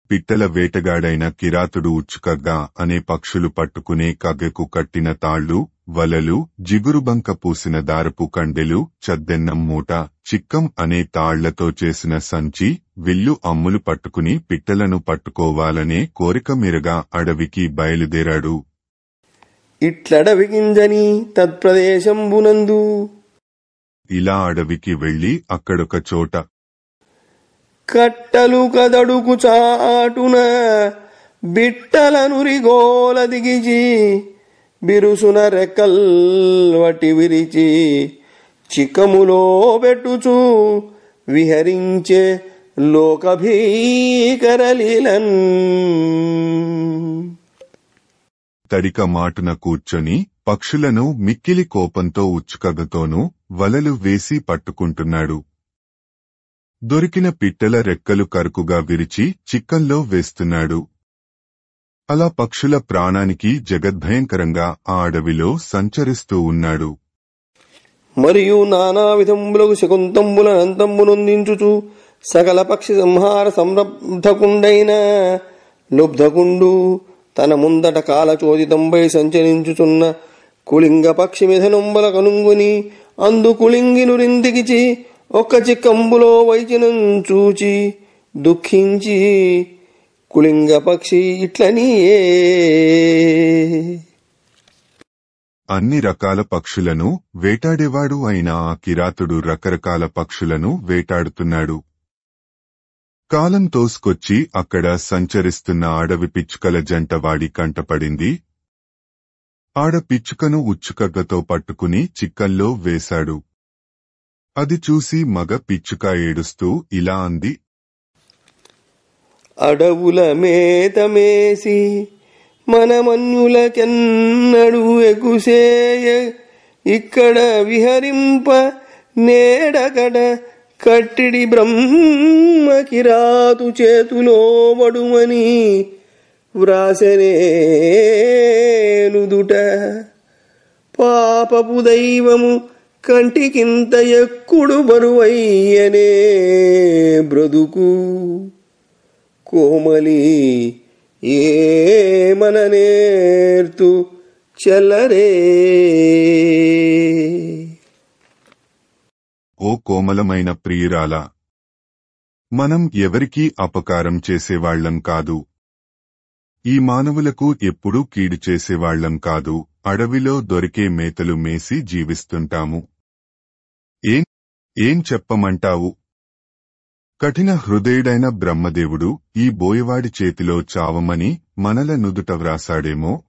Speaker 1: పిట్టల వేటగాడైన కిరాతుడు ఉచ్చుకగ్గ అనే పక్షులు పట్టుకునే కగ్గకు కట్టిన తాళ్లు, వలలు, జిగురుబంక పూసిన దారపు కండెలు, చద్దెన్నం మూట, చిక్కం అనే తాళ్లతో చేసిన సంచి, విల్లు అమ్ములు పట్టుకుని పిట్టలను పట్టుకోవాలనే కోరిక మీరగా అడవికి బయలుదేరాడు.
Speaker 2: ఇట్లడవిగింజని తత్ప్రదేశంబునందు
Speaker 1: ఇలా అడవికి వెళ్లి అక్కడొక చోట
Speaker 2: కట్టలు కదడుకు చాటున బిట్టలనురిగోల దిగిచి బిరుసున రెక్కల్వటి విరిచి చిక్కములో పెట్టుచు విహరించే లోకభీకరలీలన్.
Speaker 1: తడిక మాటున కూర్చొని పక్షులను మిక్కిలి కోపంతో ఉచ్చుకగతోనూ వలలు వేసి పట్టుకుంటున్నాడు. దొరికిన పిట్టల రెక్కలు కరుకుగా విరిచి చిక్కంలో వేస్తున్నాడు. అలా పక్షుల ప్రాణానికి జగద్భయంకరంగా ఆ అడవిలో సంచరిస్తూ ఉన్నాడు.
Speaker 2: మరియు నానా విధంబులకు శకుంతంబులనంతంబునొందించుచు సకల పక్షి సంహార సంరబ్ధకుండైన లుబ్ధకుండు తన ముందట కాలచోదితంపై సంచరించుచున్న కుళింగ పక్షి మిథనంబల కనుంగుని అందు కుళింగినురిందికిచి ఒక్క చిక్కంబులో వైచినం చూచి దుఃఖించి కుళింగ పక్షి ఇట్లనియే.
Speaker 1: అన్ని రకాల పక్షులను వేటాడేవాడు అయిన ఆ కిరాతుడు రకరకాల పక్షులను వేటాడుతున్నాడు. కాలం తోసుకొచ్చి అక్కడ సంచరిస్తున్న అడవి పిచ్చుకల జంట వాడి కంటపడింది. ఆడ పిచ్చుకను ఉచ్చుకగ్గతో పట్టుకుని చిక్కల్లో వేశాడు. అది చూసి మగ పిచ్చుక ఏడుస్తూ ఇలా అంది.
Speaker 2: అడవుల మేతమేసి మనమన్యులకెన్నడు ఎగుసేయ ఇక్కడ విహరింప నేడగడ కట్టిడి బ్రహ్మ కిరాతు చేతులో వడుమని వ్రాసనేనుదుట పాపపు దైవము కంటికింత ఎక్కుడు బరువయ్యనే బ్రతుకు కోమలి ఏమననేర్తు చెల్లరే.
Speaker 1: ఓ కోమలమైన ప్రియురాలా, మనం ఎవరికీ అపకారం చేసేవాళ్లం కాదు. ఈ మానవులకు ఎప్పుడూ కీడు చేసేవాళ్లం కాదు. అడవిలో దొరికే మేతలు మేసి జీవిస్తుంటాము. ఏం చెప్పమంటావు? కఠిన హృదయుడైన బ్రహ్మదేవుడు ఈ బోయవాడి చేతిలో చావమని మనల నుదుట వ్రాసాడేమో.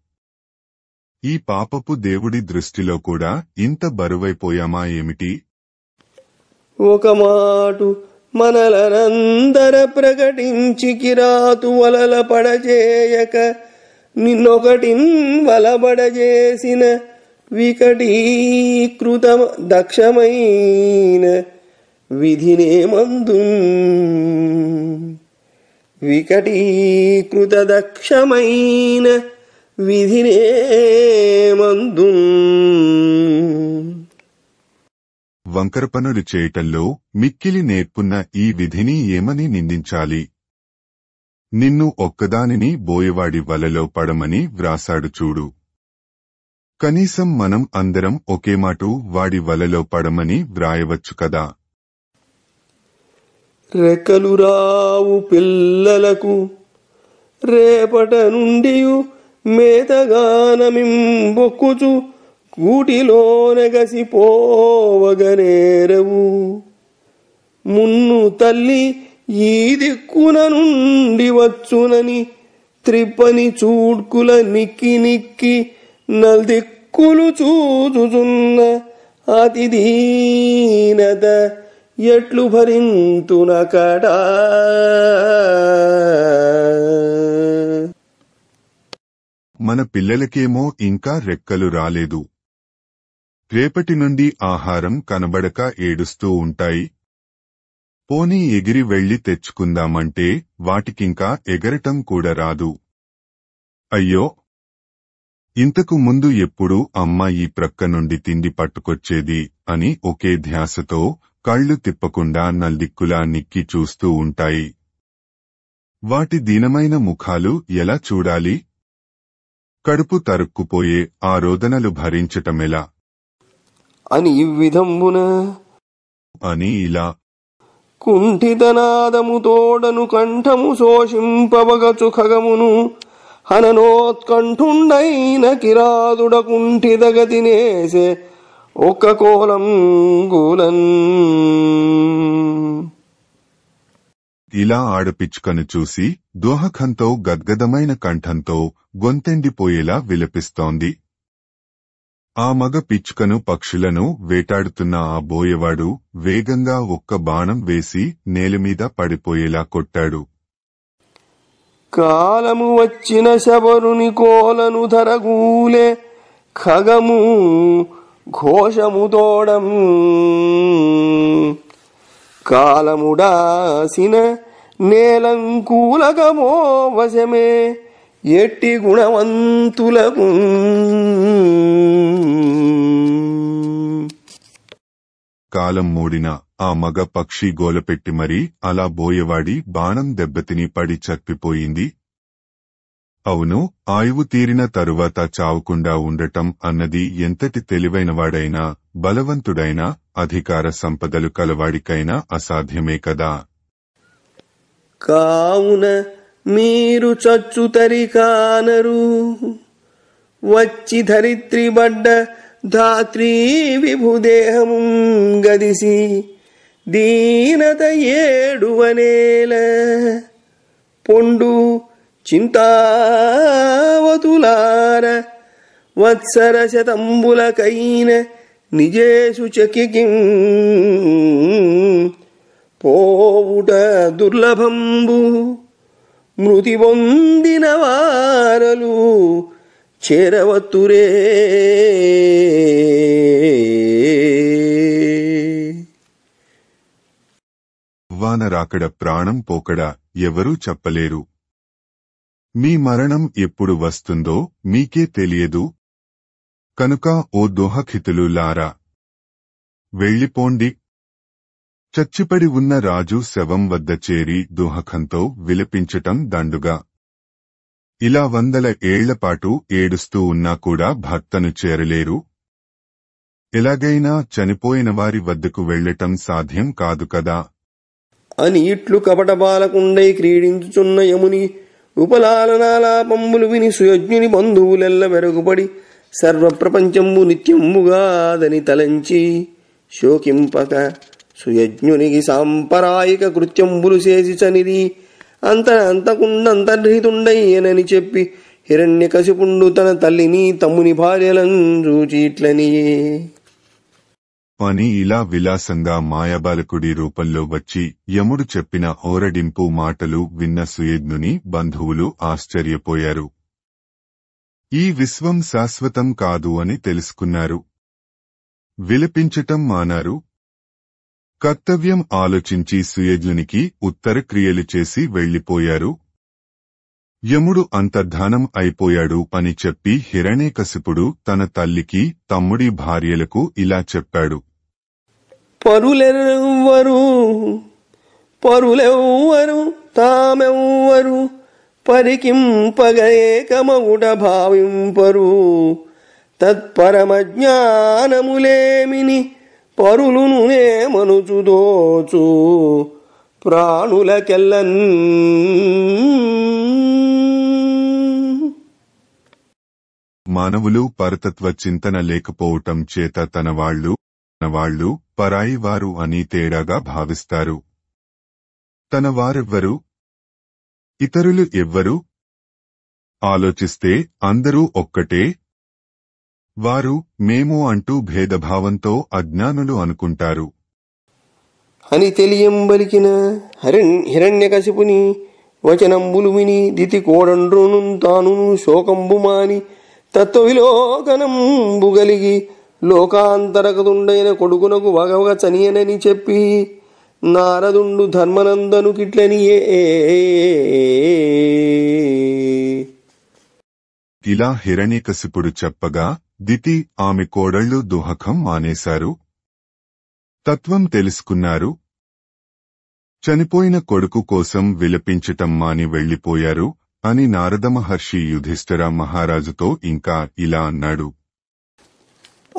Speaker 1: ఈ పాపపు దేవుడి దృష్టిలో కూడా ఇంత బరువైపోయామా ఏమిటి?
Speaker 2: ఒక మాటు మనలనందర ప్రకటించి కిరాతు వలల పడజేయక నిన్నొకటిన్ వలబడజేసిన వికటీకృత దక్షమైన విధినేమందు వికటీకృత దక్షమైన విధినేమందు.
Speaker 1: వంకరపనులు చేయటంలో మిక్కిలి నేర్పున్న ఈ విధిని ఏమని నిందించాలి? నిన్ను ఒక్కదానిని బోయవాడి వలలో పడమని వ్రాసాడు చూడు. కనీసం మనం అందరం ఒకేమాటు వాడి వలలో పడమని వ్రాయవచ్చు కదా.
Speaker 2: రెక్కలు రావు పిల్లలకు రేపట నుండి మేతగానమింబొక్కుచు కూటిలోనెగసిపోవగనేరవు. మున్ను తల్లి ఈ దిక్కున నుండి వచ్చునని త్రిప్పని చూడ్కుల నిక్కి నిక్కి నల్దిక్కులు చూచుచున్న అతి దీనత ఎట్లు భరింతునకడా.
Speaker 1: మన పిల్లలకేమో ఇంకా రెక్కలు రాలేదు. రేపటి నుండి ఆహారం కనబడక ఏడుస్తూ ఉంటాయి. పోనీ ఎగిరి వెళ్లి తెచ్చుకుందామంటే వాటికింకా ఎగరటం కూడా రాదు. అయ్యో, ఇంతకు ముందు ఎప్పుడూ అమ్మ ఈ ప్రక్క నుండి తిండి పట్టుకొచ్చేది అని ఒకే ధ్యాసతో కళ్ళు తిప్పకుండా నల్దిక్కులా నిక్కి చూస్తూ ఉంటాయి. వాటి దీనమైన ముఖాలు ఎలా చూడాలి? కడుపు తరుక్కుపోయే ఆ రోదనలు భరించటమెలా
Speaker 2: అని ఇవ్విధంబున
Speaker 1: అని ఇలా
Speaker 2: కుంఠితనాదము తోడను కంఠము శోషింపవగచు ఖగమును హననోత్కంఠుండైన కిరాదుడ కుంఠితగతినేసే ఒక్క కోలం గూలన్.
Speaker 1: ఇలా ఆడపిచ్చుకను చూసి దోహకంతో గద్గదమైన కంఠంతో గొంతెండిపోయేలా విలపిస్తోంది. ఆ మగ పిచ్చుకను పక్షులను వేటాడుతున్న ఆ బోయవాడు వేగంగా ఒక్క బాణం వేసి నేలమీద పడిపోయేలా కొట్టాడు.
Speaker 2: కాలము వచ్చిన శబరుని కోలను ధరగూలే ఖగము ఘోషము తోడం. కాలముడాసిన నేలంకూలకమో వశమే ఎట్టి గుణవంతులకు.
Speaker 1: కాలం మూడిన ఆ మగ పక్షి గోలపెట్టి మరీ అలా బోయవాడి బాణం దెబ్బతిని పడి చప్పిపోయింది. అవును, ఆయువు తీరిన తరువాత చావకుండా ఉండటం అన్నది ఎంతటి తెలివైనవాడైనా బలవంతుడైనా అధికార సంపదలు కలవాడికైనా అసాధ్యమే కదా.
Speaker 2: కావున మీరు చచ్చుతరి కానరు వచ్చి ధరిత్రి బడ్డ ధాత్రీ విభుదేహము గదిసి దీనత ఏడువనేల పొండు చింతావతులార వత్సర శతంబులకైన నిజేషు చకికిం పోవుట దుర్లభంబు మృతి పొందిన వారలు చేరవత్తురే.
Speaker 1: వానరాకడ ప్రాణం పోకడ ఎవరూ చెప్పలేరు. మీ మరణం ఎప్పుడు వస్తుందో మీకే తెలియదు. కనుక ఓ దోహకితులులారా వెళ్ళిపోండి. చచ్చిపడి ఉన్న రాజు శవం వద్ద చేరి దోహకంతో విలపించటం దండుగా. ఇలా 100 ఏళ్లపాటు ఏడుస్తూ ఉన్నా కూడా భర్తను చేరలేరు. ఎలాగైనా చనిపోయిన వారి వద్దకు వెళ్లటం సాధ్యం కాదు కదా
Speaker 2: అని ఇట్లు కపట బాలకుండై క్రీడించుచున్న యముని ఉపలాలనాలాపంబులు విని సుయజ్ఞుని బంధువులెల్ల మెరుగుపడి సర్వప్రపంచంబు నిత్యంబుగాదని తలంచి శోకింపక సుయజ్ఞునికి సాంపరాయిక కృత్యంబులు చేసి చనిది అంతకుండంతర్హితుండయ్యనని చెప్పి హిరణ్యకశిపుండు తన తల్లిని తమ్ముని భార్యలను చూచి ఇట్లనియే.
Speaker 1: అని ఇలా విలాసంగా మాయాబాలకుడి రూపంలో వచ్చి యముడు చెప్పిన ఓరడింపు మాటలు విన్న సుయజ్ఞుని బంధువులు ఆశ్చర్యపోయారు. ఈ విశ్వం శాశ్వతం కాదు అని తెలుసుకున్నారు. విలపించటం మానారు. కర్తవ్యం ఆలోచించి సుయజ్ఞునికి ఉత్తర క్రియలు చేసి వెళ్లిపోయారు. యముడు అంతర్ధానం అయిపోయాడు అని చెప్పి హిరణ్యకశిపుడు తన తల్లికి తమ్ముడి భార్యలకు ఇలా చెప్పాడు.
Speaker 2: పరులెవ్వరు తామెవ్వరు పరికింపగేకమగుట భావింపరు. తత్పరమజ్ఞానములేమిని పరులునునే మనుచుదోచు ప్రాణులకెల్లన్.
Speaker 1: మానవులు పరతత్వ చింతన లేకపోవటం చేత తనవాళ్లు పరాయివారు అని తేడాగా భావిస్తారు. తనవారెవ్వరు, ఇతరులు ఎవ్వరు? ఆలోచిస్తే అందరూ ఒక్కటే. వారు మేము అంటూ భేదభావంతో అజ్ఞానులు అనుకుంటారు
Speaker 2: అని తెలియంబలికిన హిరణ్యకశిపుని వచనంబులు విని దితి కోడండ్రును తానును శోకంబుమాని తత్వవిలోకనంబుగలిగి లోకాంతరకతుండైన కొడుకునకు వగవగ చనియనని చెప్పి నారదుండు ధర్మనందను కిట్లనియే.
Speaker 1: ఇలా హిరణ్యకశిపుడు చెప్పగా దితి ఆమె కోడళ్లు దుహకం మానేశారు. తత్వం తెలుసుకున్నారు. చనిపోయిన కొడుకు కోసం విలపించటం మాని వెళ్లిపోయారు అని నారద మహర్షి యుధిష్ఠిర మహారాజుతో ఇంకా ఇలా అన్నాడు.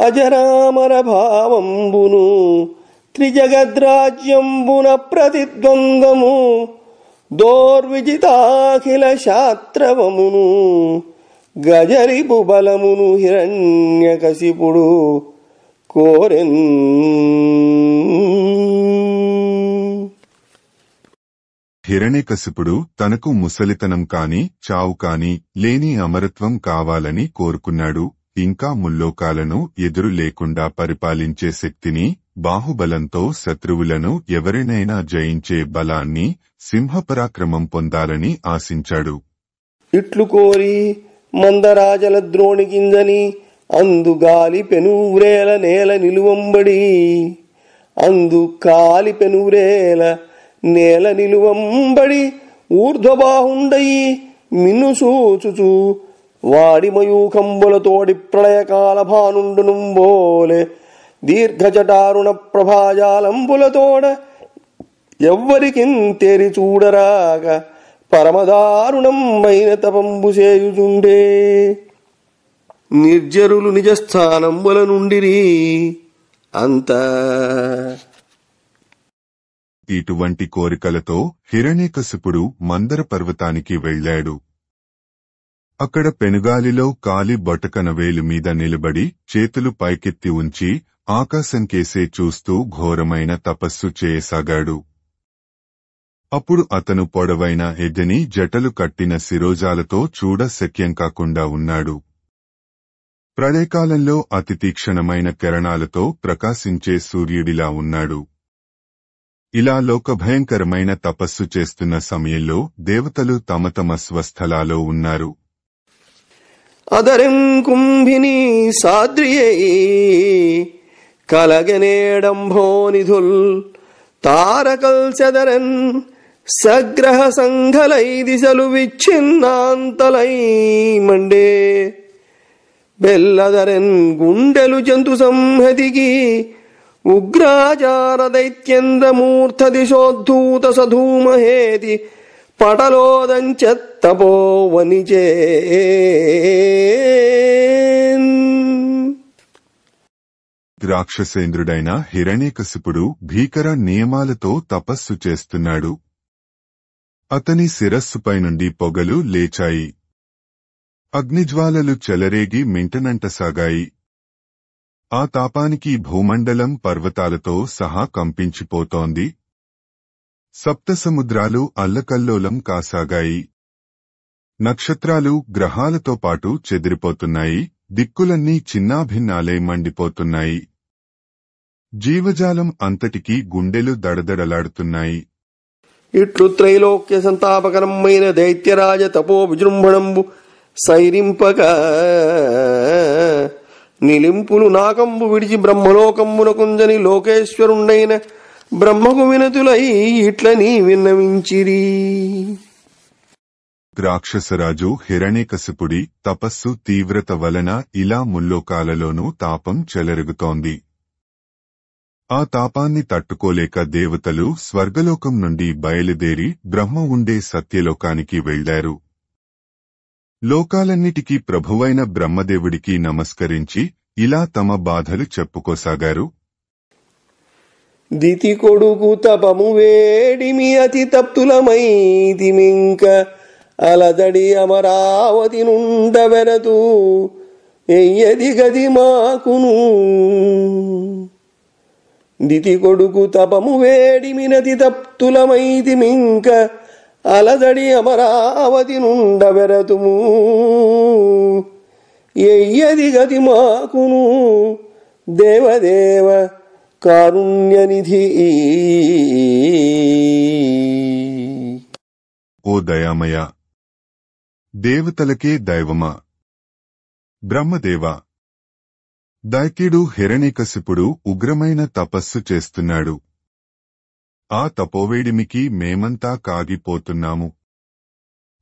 Speaker 2: అజరామర భావంబును త్రిజగద్రాజ్యంబున ప్రతిద్వంద్వము దోర్విజితాఖిల శాస్త్రవమును గజరిపు బలమును హిరణ్యకశిపుడు కోరెన్.
Speaker 1: హిరణ్యకశిపుడు తనకు ముసలితనం కాని చావు కాని లేని అమరత్వం కావాలని కోరుకున్నాడు. ఇంకా ముల్లోకాలను ఎదురు లేకుండా పరిపాలించే శక్తిని, బాహుబలంతో శత్రువులను ఎవరినైనా జయించే బలాన్ని, సింహపరాక్రమం పొందాలని ఆశించాడు.
Speaker 2: ఇట్లు కోరి మందరాజల ద్రోణికిందని అందు గాలి పెనువ్రేల నేల నిలువంబడి అందు కాలి పెనువ్రేల నేల నిలువంబడి ఊర్ధ్వబాహుండయి మిన్ను సూచుచు వాడి మయూఖంబులతోడి ప్రళయకాల భానుండునుంబోలే దీర్ఘచటారుణ ప్రభాజాలంబులతోడ ఎవ్వరికిం తెరి చూడరాక పరమదారుణంబైన తపంబు చేయుచుండే. నిర్జరులు నిజస్థానంబుల నుండిరి అంత.
Speaker 1: ఇటువంటి కోరికలతో హిరణ్యకశిపుడు మందర పర్వతానికి వెళ్లాడు. అక్కడ పెనుగాలిలో కాలి బొటకనవేలు మీద నిలబడి చేతులు పైకెత్తి ఉంచి ఆకాశంకేసే చూస్తూ ఘోరమైన తపస్సు చేయసాగాడు. అప్పుడు అతను పొడవైన ఎద్దని జటలు కట్టిన శిరోజాలతో చూడ శక్యం కాకుండా ఉన్నాడు. ప్రళయకాలంలో అతి తీక్షణమైన కిరణాలతో ప్రకాశించే సూర్యుడిలా ఉన్నాడు. ఇలా లోకభయంకరమైన తపస్సు చేస్తున్న సమయంలో దేవతలు తమ తమ స్వస్థలాలో ఉన్నారు.
Speaker 2: అదరం కుంభిని సాద్రియై కలగనేడంభోనిధుల్ తారకల్ సెదరన్ సగ్రహ సంఘలై దిశలు విచ్ఛిన్నాంతలై మండే బెల్లదరన్ గుండెలు జంతు సంహతికి ఉగ్రాచార దైత్యేంద్రమూర్ధ దిశోద్ధూత సధూమహేతి పటలోదంచత్తపో వనిచే.
Speaker 1: రాక్షసేంద్రుడైన హిరణ్యకశిపుడు భీకర నియమాలతో తపస్సు చేస్తున్నాడు. అతని శిరస్సుపై నుండి పొగలు లేచాయి. అగ్నిజ్వాలలు చెలరేగి మింటనంటసాగాయి. ఆ తాపానికి భూమండలం పర్వతాలతో సహా కంపించిపోతోంది. సప్తసముద్రాలు అల్లకల్లోలం కాసాగాయి. నక్షత్రాలు గ్రహాలతో పాటు చెదిరిపోతున్నాయి. దిక్కులన్నీ చిన్నాభిన్నాలై మండిపోతున్నాయి. జీవజాలం అంతటికీ గుండెలు దడదడలాడుతున్నాయి.
Speaker 2: ఇట్లు త్రైలోక్య సంతాపకరమైన దైత్యరాజ తపో విజృంభణంబు సైరింపక నిలింపులు నాకంబు విడిచి బ్రహ్మలోకంబున కుంజని లోకేశ్వరుండైన బ్రహ్మకు వినతులై ఇట్లని విన్నవించిరి.
Speaker 1: రాక్షసరాజు హిరణ్యకశిపుడి తపస్సు తీవ్రత వలన ఇలా ముల్లోకాలలోనూ తాపం చెలరుగుతోంది. ఆ తాపాన్ని తట్టుకోలేక దేవతలు స్వర్గలోకం నుండి బయలుదేరి బ్రహ్మ ఉండే సత్యలోకానికి వెళ్లారు. లోకాలన్నిటికీ ప్రభువైన బ్రహ్మదేవుడికి నమస్కరించి ఇలా తమ బాధలు చెప్పుకోసాగారు.
Speaker 2: దితి కొడుకు తపము వేడిమి అతి తప్తులమైతిమింక అలదడి అమరావతి నుండవెనతు ఎయ్యది గది మాకును. దితి కొడుకు తపము వేడిమినతి తప్తులమైతిమింక అలదడి అమరావతి నుండవెరతుము ఎయ్యది గతి మాకును. దేవదేవ కారుణ్యనిధి.
Speaker 1: ఓ దయామయ, దేవతలకే దైవమా, బ్రహ్మదేవా, దైత్యుడు హిరణ్యకశిపుడు ఉగ్రమైన తపస్సు చేస్తున్నాడు. ఆ తపోవేడిమికి మేమంతా కాగిపోతున్నాము.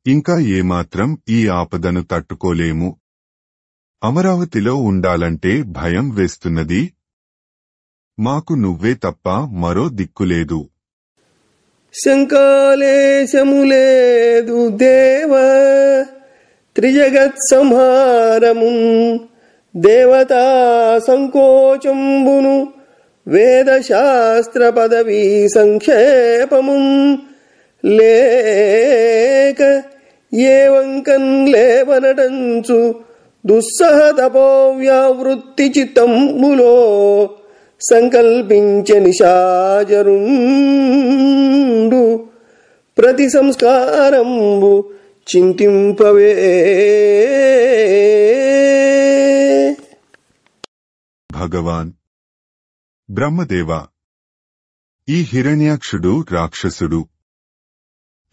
Speaker 1: ఇంకా ఏమాత్రం ఈ ఆపదను తట్టుకోలేము. అమరావతిలో ఉండాలంటే భయం వేస్తున్నది. మాకు నువ్వే తప్ప మరో దిక్కులేదు.
Speaker 2: శంకాలేశము లేదు దేవ త్రిజగత్ సంహారమున్ దేవతా సంకోచంబును వేదశాస్త్ర పదవీ సంక్షేపమున్ లేక ఏవంకన్ లేవనటంచు దుస్సహ తపోవ్యావృత్తి చిత్తంబులో సంకల్పించ నిశాచరుండు ప్రతి సంస్కారంబు చింతింపవే.
Speaker 1: భగవాన్ బ్రహ్మదేవ, ఈ హిరణ్యాక్షుడు రాక్షసుడు.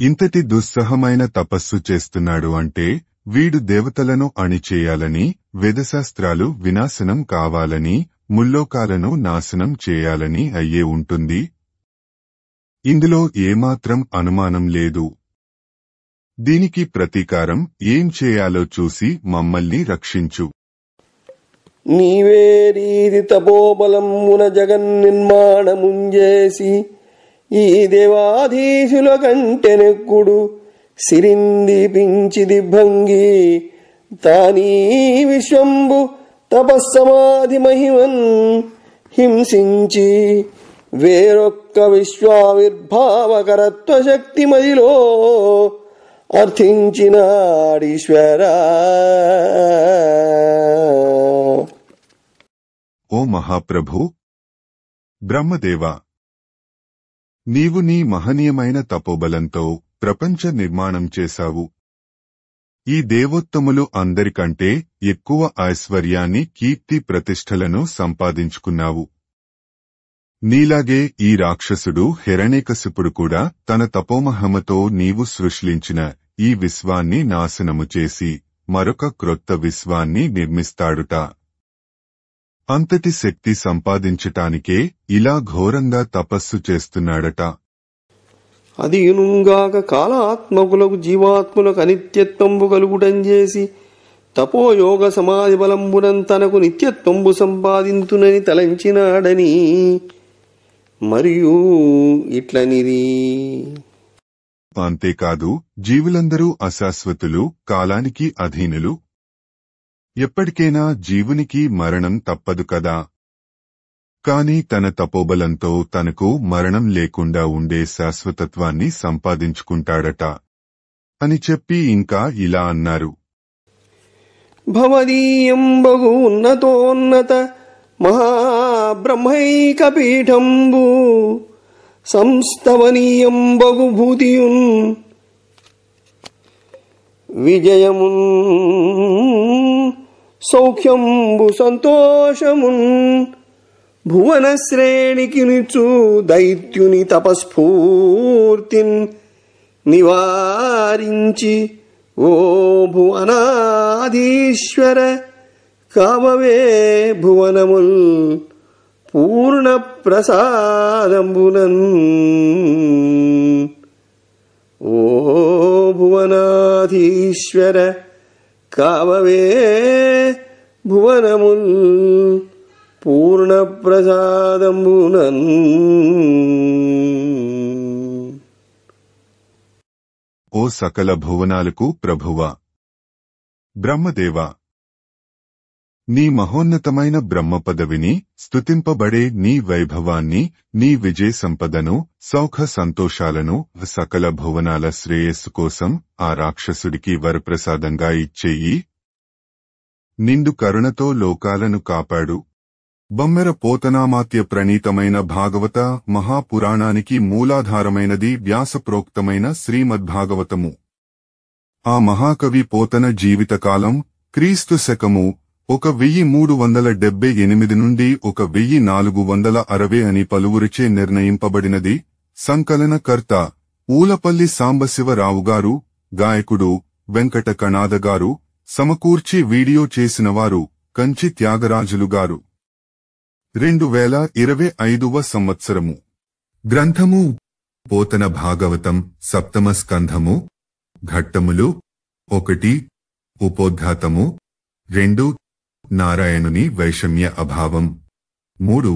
Speaker 1: ఇంతటి దుస్సహమైన తపస్సు చేస్తున్నాడు అంటే వీడు దేవతలను అణిచేయాలని, వేదశాస్త్రాలు వినాశనం కావాలని, ముల్లోకాలను నాశనం చేయాలని అయ్యే ఉంటుంది. ఇందులో ఏమాత్రం అనుమానం లేదు. దీనికి ప్రతీకారం ఏం చేయాలో చూసి మమ్మల్ని రక్షించు.
Speaker 2: నీవే రీతి తపోబలమున జగన్నిర్మాణముంజేసి ఈ దేవాధీశుల కంటెనెక్కుడు సిరిందీపించి దిభంగి తానీ విశ్వంబు తపస్సమాధి మహిమన్ హింసించి వేరొక్క విశ్వావిర్భావకరత్వ శక్తి మదిలో అర్థించినాడీశ్వరా.
Speaker 1: ఓ మహాప్రభు బ్రహ్మదేవ, నీవు నీ మహనీయమైన తపోబలంతో ప్రపంచ నిర్మాణం చేశావు. ఈ దేవోత్తములు అందరికంటే ఎక్కువ ఐశ్వర్యాన్ని, కీర్తి ప్రతిష్టలను సంపాదించుకున్నావు. నీలాగే ఈ రాక్షసుడు హిరణ్యకశిపుడు కూడా తన తపోమహమతో నీవు సృష్టించిన ఈ విశ్వాన్ని నాశనము చేసి మరొక క్రొత్త విశ్వాన్ని నిర్మిస్తాడుట. అంతటి శక్తి సంపాదించటానికే ఇలా ఘోరంగా తపస్సు చేస్తున్నాడట.
Speaker 2: అదియునుగాక కాలాత్మకులకు జీవాత్ములకు అనిత్యత్వంబు కలుగుటం చేసి తపోయోగ సమాధి బలంబునం తనకు నిత్యత్వంబు సంపాదింతునని తలంచినాడని మరియు ఇట్లనిది.
Speaker 1: అంతేకాదు, జీవులందరూ అశాశ్వతులు, కాలానికి అధీనులు. ఎప్పటికైనా జీవునికి మరణం తప్పదు కదా. కాని తన తపోబలంతో తనకు మరణం లేకుండా ఉండే శాశ్వతత్వాన్ని సంపాదించుకుంటాడట అని చెప్పి ఇంకా ఇలా అన్నారు.
Speaker 2: భవదీయం బహు ఉన్నతోన్నత మహాబ్రహ్మైక పీఠంబు సంస్తవనీయం బగు భూతియున్ విజయమున్ సౌఖ్యంబు సంతోషమున్ భువన శ్రేణికి నిచ్చు దైత్యుని తపస్ఫూర్తిన్ నివారించి ఓ భువనాధీశ్వర కావవే భువనముల్ పూర్ణ ప్రసాదంబునన్. ఓ భువనాధీశ్వర కావవే భువనముల్ పూర్ణ ప్రసాదంబునన్.
Speaker 1: ఓ సకల భువనాలకు ప్రభువా బ్రహ్మదేవ, నీ మహోన్నతమైన బ్రహ్మ పదవిని, స్తుతింపబడే నీ వైభవాన్ని, నీ విజయ సంపదను, సౌఖ సంతోషాలను, సకల భువనాల శ్రేయస్సు కోసం ఆ రాక్షసుడికి వరప్రసాదంగా ఇచ్చేయి. నిండు కరుణతో లోకాలను కాపాడు. బమ్మెర పోతనామాత్య ప్రణీతమైన భాగవత మహాపురాణానికి మూలాధారమైనది వ్యాసప్రోక్తమైన శ్రీమద్భాగవతము. ఆ మహాకవి పోతన జీవితకాలం క్రీస్తు శకము 1378 నుండి 1460 అని పలువురిచే నిర్ణయింపబడినది. సంకలనకర్త ఊలపల్లి సాంబశివరావుగారు, గాయకుడు వెంకట కణాదగారు, సమకూర్చి వీడియో చేసినవారు కంచి త్యాగరాజులుగారు. 2025వ సంవత్సరము. గ్రంథము పోతన భాగవతం, సప్తమ స్కంధము. ఘట్టములు 1. ఉపోద్ఘాతము. 2. నారాయణుని వైషమ్య అభావం. 3.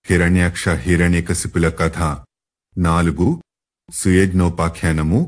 Speaker 1: హిరణ్యాక్ష హిరణ్యకశిపుల కథ. 4. సుయజ్ఞోపాఖ్యానము